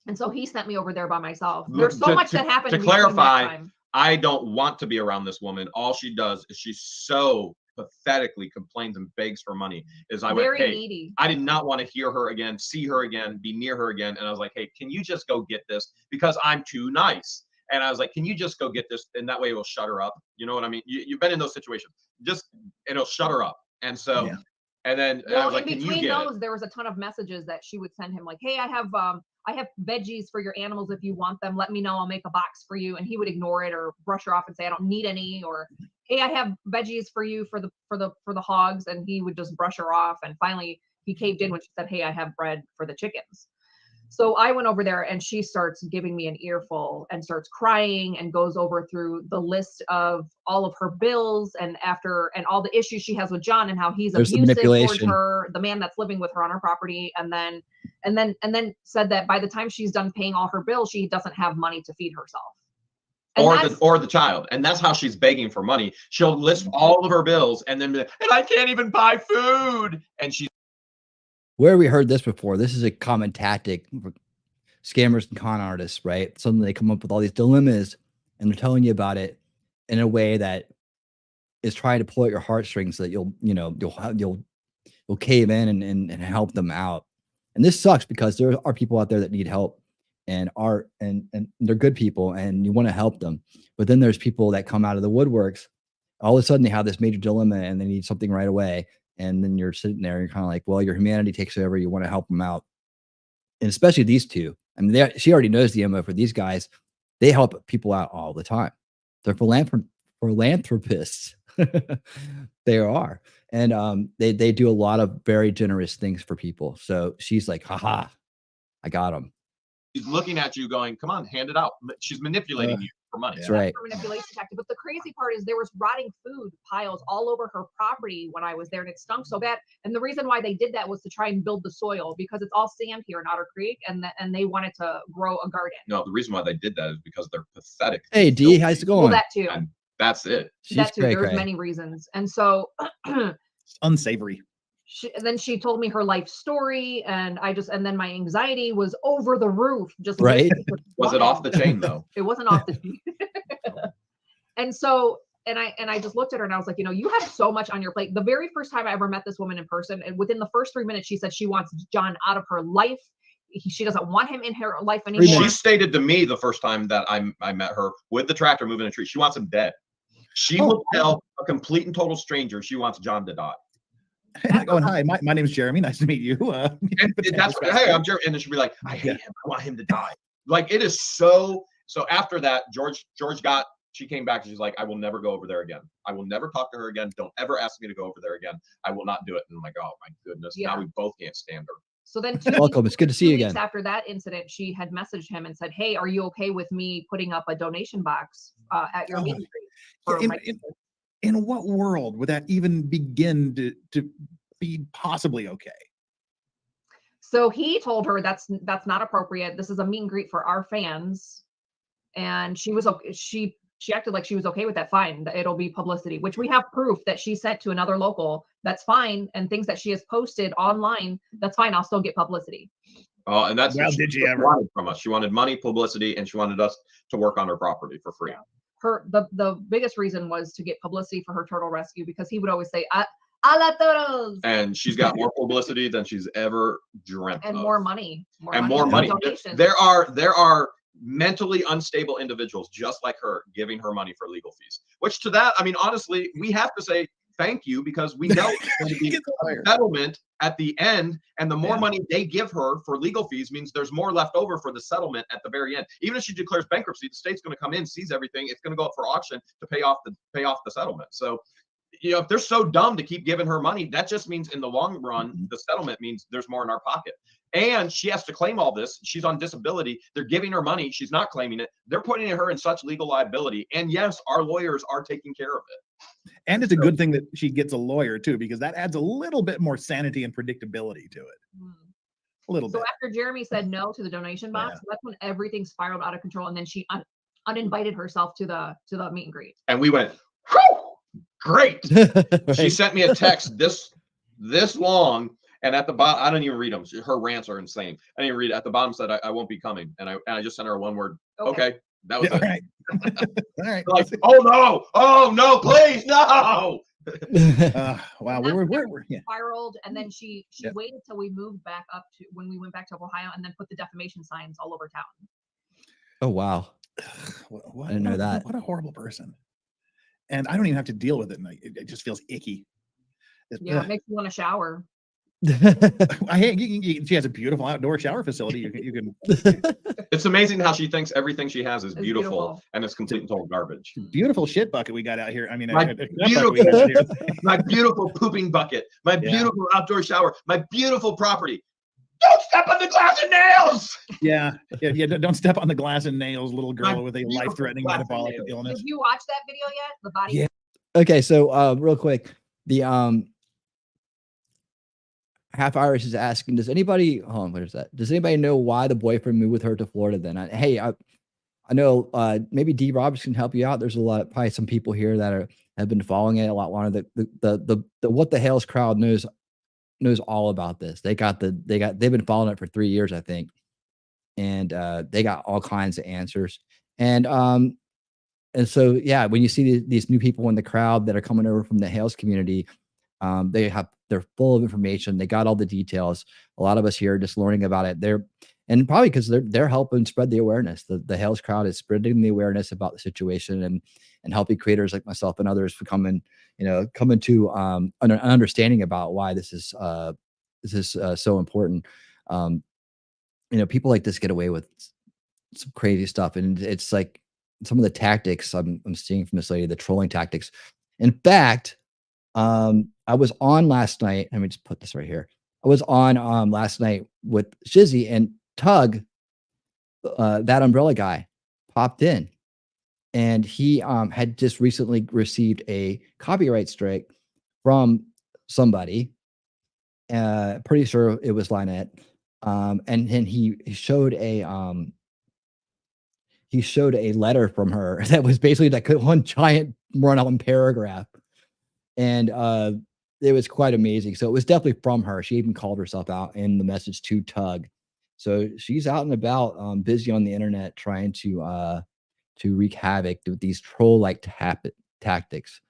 And so he sent me over there by myself. There's so much that happened. To in between that clarify, time. I don't want to be around this woman. All she does is she's so pathetically complains and begs for money. Is I went, hey, needy. I did not want to hear her again, see her again, be near her again. And I was like, hey, can you just go get this? Because I'm too nice. And I was like, can you just go get this? And that way it will shut her up. You know what I mean? You've been in those situations. Just, it'll shut her up. And so, and then I was like, in can you between get those, there was a ton of messages that she would send him like, hey, I have veggies for your animals if you want them. Let me know. I'll make a box for you. And he would ignore it or brush her off and say, I don't need any. Or, hey, I have veggies for you for the hogs. And he would just brush her off. And finally he caved in when she said, hey, I have bread for the chickens. So I went over there and she starts giving me an earful and starts crying and goes over through the list of all of her bills and all the issues she has with John and how he's abusive towards her, the man that's living with her on her property. And then said that by the time she's done paying all her bills, she doesn't have money to feed herself. Or the child. And that's how she's begging for money. She'll list all of her bills and then be like, and I can't even buy food. And she's Where we heard this before, this is a common tactic for scammers and con artists, right? Suddenly they come up with all these dilemmas and they're telling you about it in a way that is trying to pull at your heartstrings so that you'll cave in and help them out. And this sucks because there are people out there that need help and they're good people and you want to help them. But then there's people that come out of the woodworks. All of a sudden they have this major dilemma and they need something right away. And then you're sitting there, you're kind of like, well, your humanity takes over. You want to help them out. And especially these two. I mean, she already knows the MO for these guys. They help people out all the time. They're philanthropists. They are. And they do a lot of very generous things for people. So she's like, haha, I got them. She's looking at you going, come on, hand it out. She's manipulating you for money. That's right. For manipulation tactic. But the crazy part is there was rotting food piles all over her property when I was there and it stunk so bad. And the reason why they did that was to try and build the soil because it's all sand here in Otter Creek and they wanted to grow a garden. No, the reason why they did that is because they're pathetic. Hey, Dee, how's it going? Well, that too. And that's it. That too. There's many reasons. And so It's unsavory. Then she told me her life story and then my anxiety was over the roof. Just right. Was it off the chain though? It wasn't off the chain. And so, and I just looked at her and I was like, you have so much on your plate. The very first time I ever met this woman in person, and within the first 3 minutes, she said she wants John out of her life. She doesn't want him in her life anymore. She stated to me the first time that I met her with the tractor moving a tree, she wants him dead. She will tell a complete and total stranger she wants John to die. Going, hi, my name's Jeremy. Nice to meet you. And that's what, hey, I'm Jeremy. And then she'll be like, I hate him. I want him to die. Like it is so after that, she came back and she's like, I will never go over there again. I will never talk to her again. Don't ever ask me to go over there again. I will not do it. And I'm like, oh my goodness. Yeah. Now we both can't stand her. So then welcome. It's good to see you again. After that incident, she had messaged him and said, hey, are you okay with me putting up a donation box at your meeting? In what world would that even begin to be possibly okay? So he told her that's not appropriate. This is a meet and greet for our fans. And she acted like she was okay with that. Fine, it'll be publicity, which we have proof that she sent to another local. That's fine. And things that she has posted online, that's fine. I'll still get publicity. Oh, and that's well, what did she you ever wanted from us. She wanted money, publicity, and she wanted us to work on her property for free. Yeah. The biggest reason was to get publicity for her turtle rescue because he would always say, "A la turtles." And she's got more publicity than she's ever dreamt and of. more money. More money. There are mentally unstable individuals just like her giving her money for legal fees. Which to that, I mean, honestly, we have to say thank you because we know it's going to be a settlement at the end, and the more money they give her for legal fees means there's more left over for the settlement at the very end. Even if she declares bankruptcy, the state's going to come in, seize everything. It's going to go up for auction to pay off the settlement. So, if they're so dumb to keep giving her money, that just means in the long run, the settlement means there's more in our pocket. And she has to claim all this. She's on disability. They're giving her money. She's not claiming it. They're putting her in such legal liability. And yes, our lawyers are taking care of it. And it's a good thing that she gets a lawyer too, because that adds a little bit more sanity and predictability to it. A little bit. So after Jeremy said no to the donation box, that's when everything spiraled out of control. And then she uninvited herself to the meet and greet. And we went, whew, great. Right. She sent me a text this long. And at the bottom, I don't even read them. Her rants are insane. I didn't read it. At the bottom said, I won't be coming. And I just sent her one word. Okay. That was Yeah, it. all right. All right. Like, oh no, please, no. Wow. And We're yeah. spiraled, and then she Yep. waited till we moved back up to when we went back to Ohio, and then put the defamation signs all over town. Oh wow. What, I didn't know that. What a horrible person. And I don't even have to deal with it. And it just feels icky. Yeah, it makes me want to shower. I hate, she has a beautiful outdoor shower facility. You can It's amazing how she thinks everything she has is It's beautiful, beautiful. and it's complete and total garbage. beautiful shit bucket we got out here. I mean, My a bucket we got out here. My beautiful pooping bucket, my Yeah. beautiful outdoor shower, my beautiful property. Don't step on the glass and nails. Yeah. Don't step on the glass and nails, little girl My with a beautiful life-threatening glass and metabolic nails. illness. Did you watch that video yet? The body. Yeah. Okay, so real quick, the Half Irish is asking, does anybody hold on, what is that? Does anybody know why the boyfriend moved with her to Florida then? I know maybe D Roberts can help you out. There's a lot, probably some people here that have been following it a lot longer. The What the Hales crowd knows all about this. They've been following it for 3 years, I think. And they got all kinds of answers. And so yeah, when you see these new people in the crowd that are coming over from the Hales community, they're full of information. They got all the details. A lot of us here are just learning about it. And probably because they're helping spread the awareness. The Hales crowd is spreading the awareness about the situation and helping creators like myself and others coming to an understanding about why this is so important. People like this get away with some crazy stuff, and it's like some of the tactics I'm seeing from this lady, the trolling tactics. In fact, I was on last night. Let me just put this right here. I was on last night with Shizzy, and Tug, that umbrella guy, popped in, and he had just recently received a copyright strike from somebody. Pretty sure it was Lynette. And then he showed a letter from her that was basically like one giant run-on paragraph. And it was quite amazing. So it was definitely from her. She even called herself out in the message to Tug. So she's out and about, busy on the internet, trying to wreak havoc with these troll-like tactics.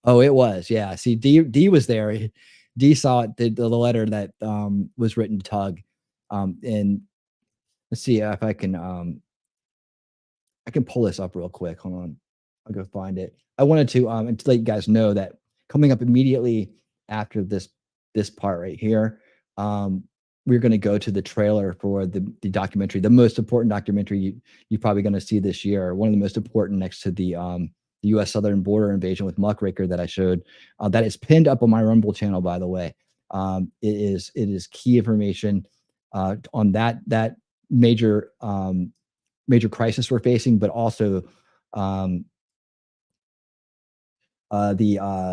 Oh, it was, yeah. See, D was there. D saw it, the letter that was written to Tug. And let's see if I can pull this up real quick. Hold on, I'll go find it. I wanted to let you guys know that coming up immediately after this part right here, we're going to go to the trailer for the documentary, the most important documentary you're probably going to see this year. One of the most important, next to the U.S. southern border invasion with Muckraker that I showed. That is pinned up on my Rumble channel, by the way. It is key information on that major crisis we're facing, but also the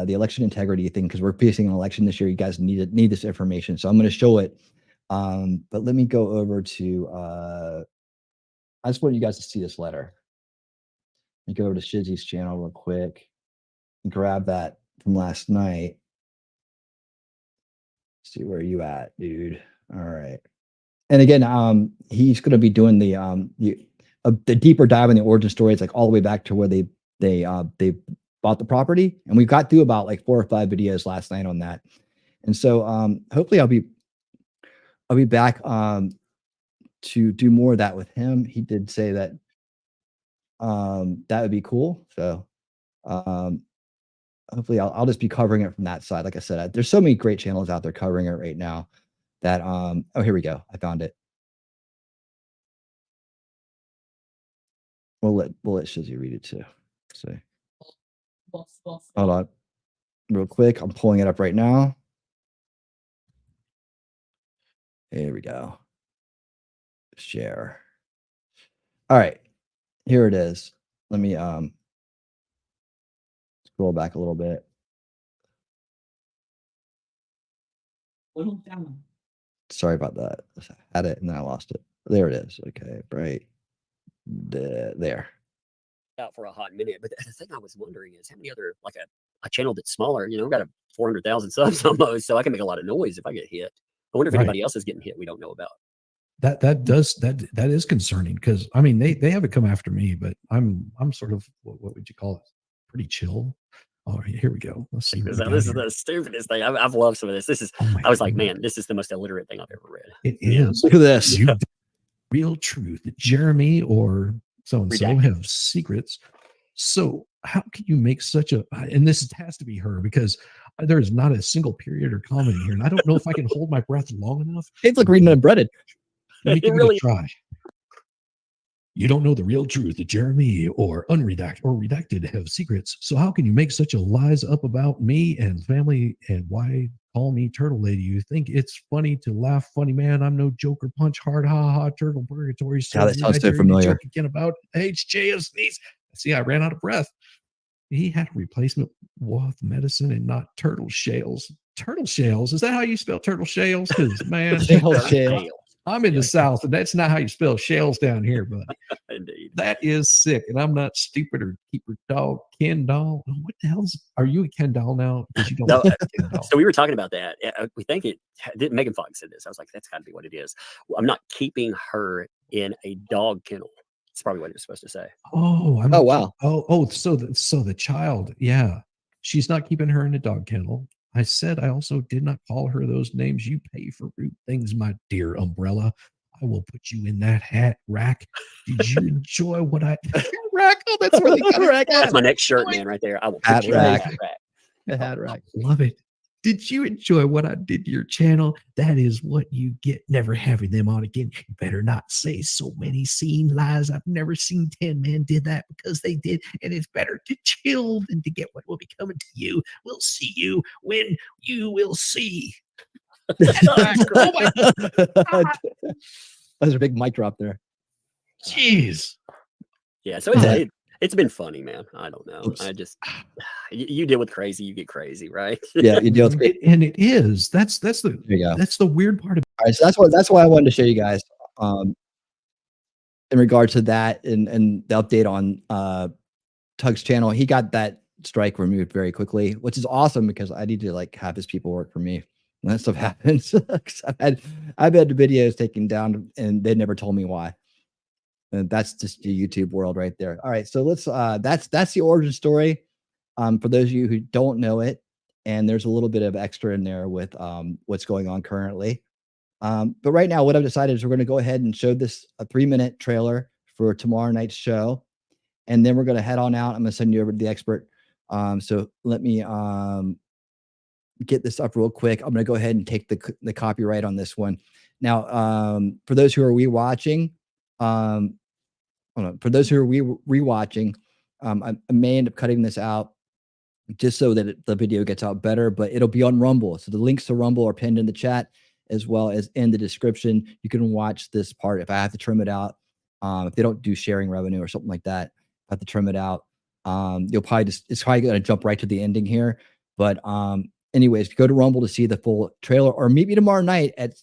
election integrity thing, because we're facing an election this year. You guys need this information, so I'm going to show it. But let me go over to I just want you guys to see this letter. Let me go over to Shizzy's channel real quick and grab that from last night. See where you at, dude. All right. And again, he's going to be doing the deeper dive in the origin story. It's like all the way back to where they bought the property, and we got through about like 4 or 5 videos last night on that. And so hopefully I'll be back to do more of that with him. He did say that that would be cool. So hopefully I'll just be covering it from that side. Like I said, there's so many great channels out there covering it right now that oh, here we go. I found it. We'll let Shizzy read it too. So hold on real quick. I'm pulling it up right now. Here we go. Share. All right. Here it is. Let me scroll back a little bit. Sorry about that. I had it and then I lost it. There it is. Okay, right there. Out for a hot minute, but the thing I was wondering is how many other, like a a channel that's smaller. You know, I've got a 400,000 subs almost, so I can make a lot of noise if I get hit. I wonder if Right. anybody else is getting hit we don't know about. That is concerning, because I mean they haven't come after me, but I'm sort of what would you call it? Pretty chill. Oh, here we go. Let's see. This is the stupidest thing. I've loved some of this. This is, I was like, man, this is the most illiterate thing I've ever read. It is. Look at this. You, real truth. Jeremy or so and so Redacted. have secrets. So how can you make such a? And this has to be her, because there is not a single period or comma in here, and I don't know if I can hold my breath long enough. It's like reading Unbreaded. Let me It give it really- a try. You don't know the real truth that Jeremy or Unredacted or Redacted have secrets. So how can you make such a lies up about me and family, and why call me Turtle Lady? You think it's funny to laugh, funny man. I'm no joker, punch hard, ha ha, turtle purgatory. God, that sounds so I dare you to familiar. joke again about HJ and sneeze. See, I ran out of breath. He had a replacement with medicine and not turtle shales. Turtle shales? Is that how you spell turtle shales? Because man, Shale. I'm in the South, and that's not how you spell shales down here, buddy. Indeed. That is sick, and I'm not stupid or keeper dog. Ken doll. What the hell are you a Ken doll now? Because you don't. No, like Ken doll. So we were talking about that. We think it did. Megan Fox said this. I was like, that's got to be what it is. Well, I'm not keeping her in a dog kennel. It's probably what you're supposed to say. Oh, Oh, wow. So the child, yeah, she's not keeping her in a dog kennel. I said I also did not call her those names. You pay for rude things, my dear Umbrella. I will put you in that hat rack. Did you enjoy what I rack? Oh, that's where they got it. That's my next shirt, man, right there. I will Hat put you in rack. that hat rack. The hat rack. Love it. Did you enjoy what I did to your channel? That is what you get never having them on again. You better not say so many seen lies. I've never seen 10 men did that, because they did. And it's better to chill than to get what will be coming to you. We'll see you when you will see. Oh my That was a big mic drop there. jeez. Yeah, so it's been funny, man. I don't know. Oops. I just you deal with crazy, you get crazy, right? Yeah, you deal with it. And it is. That's There you go. the weird part of All right, so that's why I wanted to show you guys in regards to that and the update on Tug's channel. He got that strike removed very quickly, which is awesome, because I need to like have his people work for me when that stuff happens. 'Cause I've had the videos taken down and they never told me why. And that's just the YouTube world right there. All right, so let's that's the origin story. For those of you who don't know it, and there's a little bit of extra in there with what's going on currently. But right now, what I've decided is we're going to go ahead and show this a 3-minute trailer for tomorrow night's show, and then we're going to head on out. I'm going to send you over to the expert. So let me get this up real quick. I'm going to go ahead and take the copyright on this one. Now, for those who are rewatching, hold on. For those who are rewatching, I may end up cutting this out just so that the video gets out better, but it'll be on Rumble. So the links to Rumble are pinned in the chat as well as in the description. You can watch this part. If I have to trim it out, if they don't do sharing revenue or something like that, I have to trim it out. You'll probably it's probably going to jump right to the ending here. But anyways, go to Rumble to see the full trailer, or meet me tomorrow night at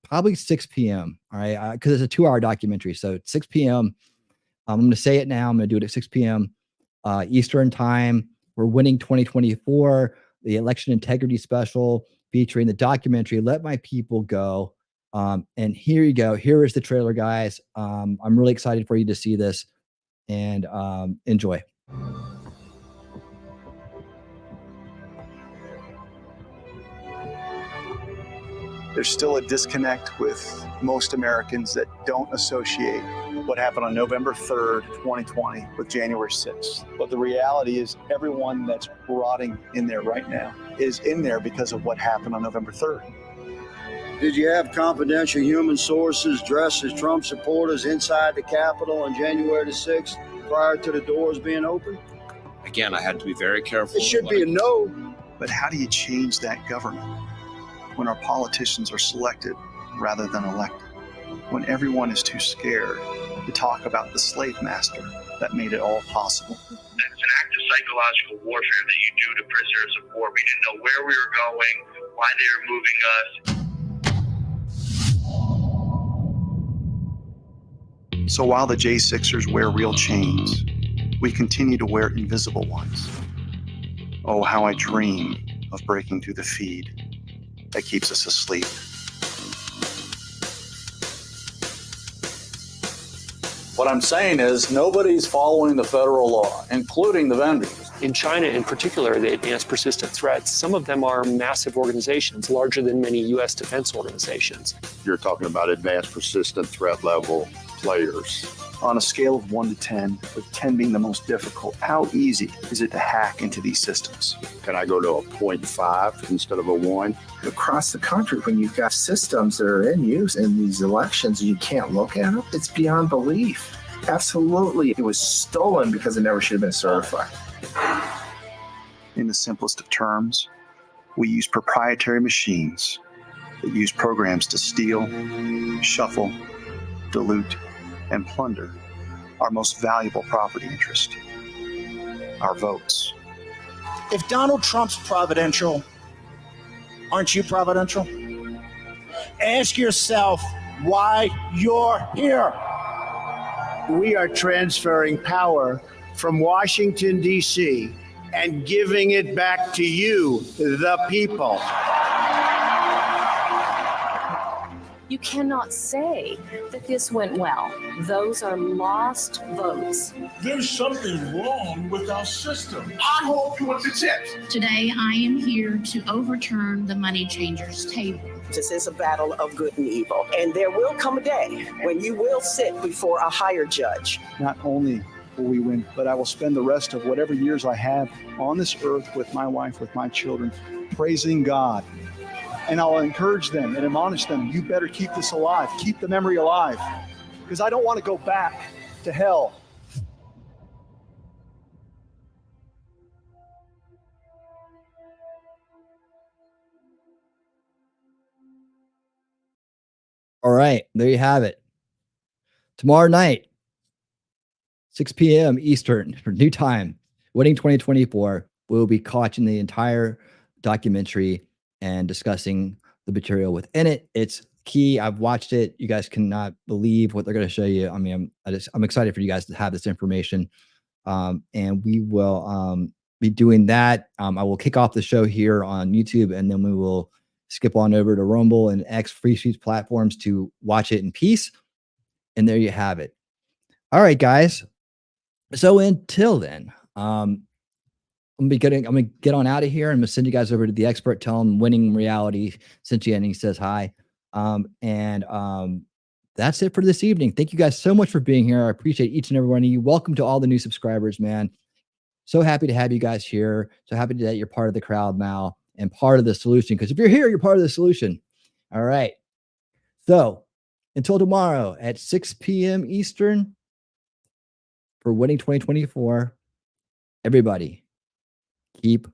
probably 6 p.m. All right. Because it's a 2-hour documentary. So 6 p.m. I'm going to say it now. I'm going to do it at 6 p.m. Eastern time. We're winning 2024, the election integrity special featuring the documentary, Let My People Go. And here you go. Here is the trailer, guys. I'm really excited for you to see this, and enjoy. There's still a disconnect with most Americans that don't associate what happened on November 3rd, 2020 with January 6th. But the reality is everyone that's rotting in there right now is in there because of what happened on November 3rd. Did you have confidential human sources dressed as Trump supporters inside the Capitol on January the 6th prior to the doors being open? Again, I had to be very careful. It should be a no. But how do you change that government when our politicians are selected rather than elected? When everyone is too scared to talk about the slave master that made it all possible? It's an act of psychological warfare that you do to prisoners of war. We didn't know where we were going, why they were moving us. So while the J6ers wear real chains, we continue to wear invisible ones. Oh, how I dream of breaking through the feed that keeps us asleep. What I'm saying is nobody's following the federal law, including the vendors. In China, in particular, the advanced persistent threats, some of them are massive organizations, larger than many U.S. defense organizations. You're talking about advanced persistent threat level players. On a scale of 1 to 10, with 10 being the most difficult, how easy is it to hack into these systems? Can I go to a 0.5 instead of a 1? Across the country, when you've got systems that are in use in these elections and you can't look at them, it's beyond belief. Absolutely. It was stolen because it never should have been certified. In the simplest of terms, we use proprietary machines that use programs to steal, shuffle, dilute, and plunder our most valuable property interest, our votes. If Donald Trump's providential, aren't you providential? Ask yourself why you're here. We are transferring power from Washington, D.C., and giving it back to you, the people. You cannot say that this went well. Those are lost votes. There's something wrong with our system. I hope you want the tips. Today, I am here to overturn the money changers' table. This is a battle of good and evil. And there will come a day when you will sit before a higher judge. Not only will we win, but I will spend the rest of whatever years I have on this earth with my wife, with my children, praising God. And I'll encourage them and admonish them, you better keep this alive, keep the memory alive, because I don't want to go back to hell. All right, there you have it. Tomorrow night, 6 p.m. Eastern for new time, Winning 2024. We'll be watching the entire documentary and discussing the material within it. It's key. I've watched it. You guys cannot believe what they're going to show you. I mean, I'm excited for you guys to have this information. And we will be doing that. I will kick off the show here on YouTube, and then we will skip on over to Rumble and X Free Speech platforms to watch it in peace. And there you have it. All right, guys. So until then, I'm gonna get on out of here. I'm gonna send you guys over to the expert. Tell him Winning Reality sent you, and he says hi. That's it for this evening. Thank you guys so much for being here. I appreciate each and every one of you. Welcome to all the new subscribers, man. So happy to have you guys here. So happy that you're part of the crowd now and part of the solution. Because if you're here, you're part of the solution. All right. So until tomorrow at 6 p.m. Eastern for Winning 2024, everybody, keep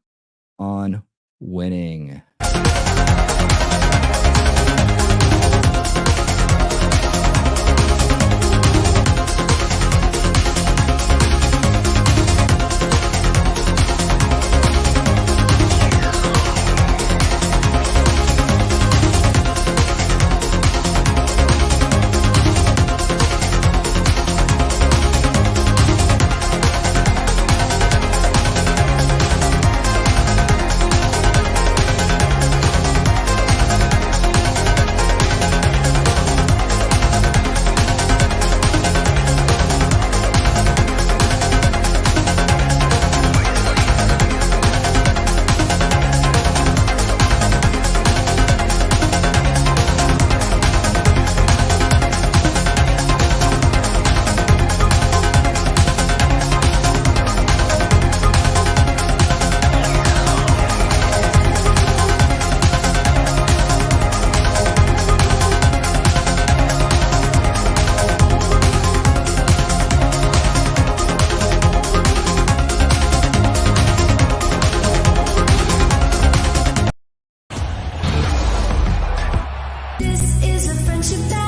on winning. This is a friendship that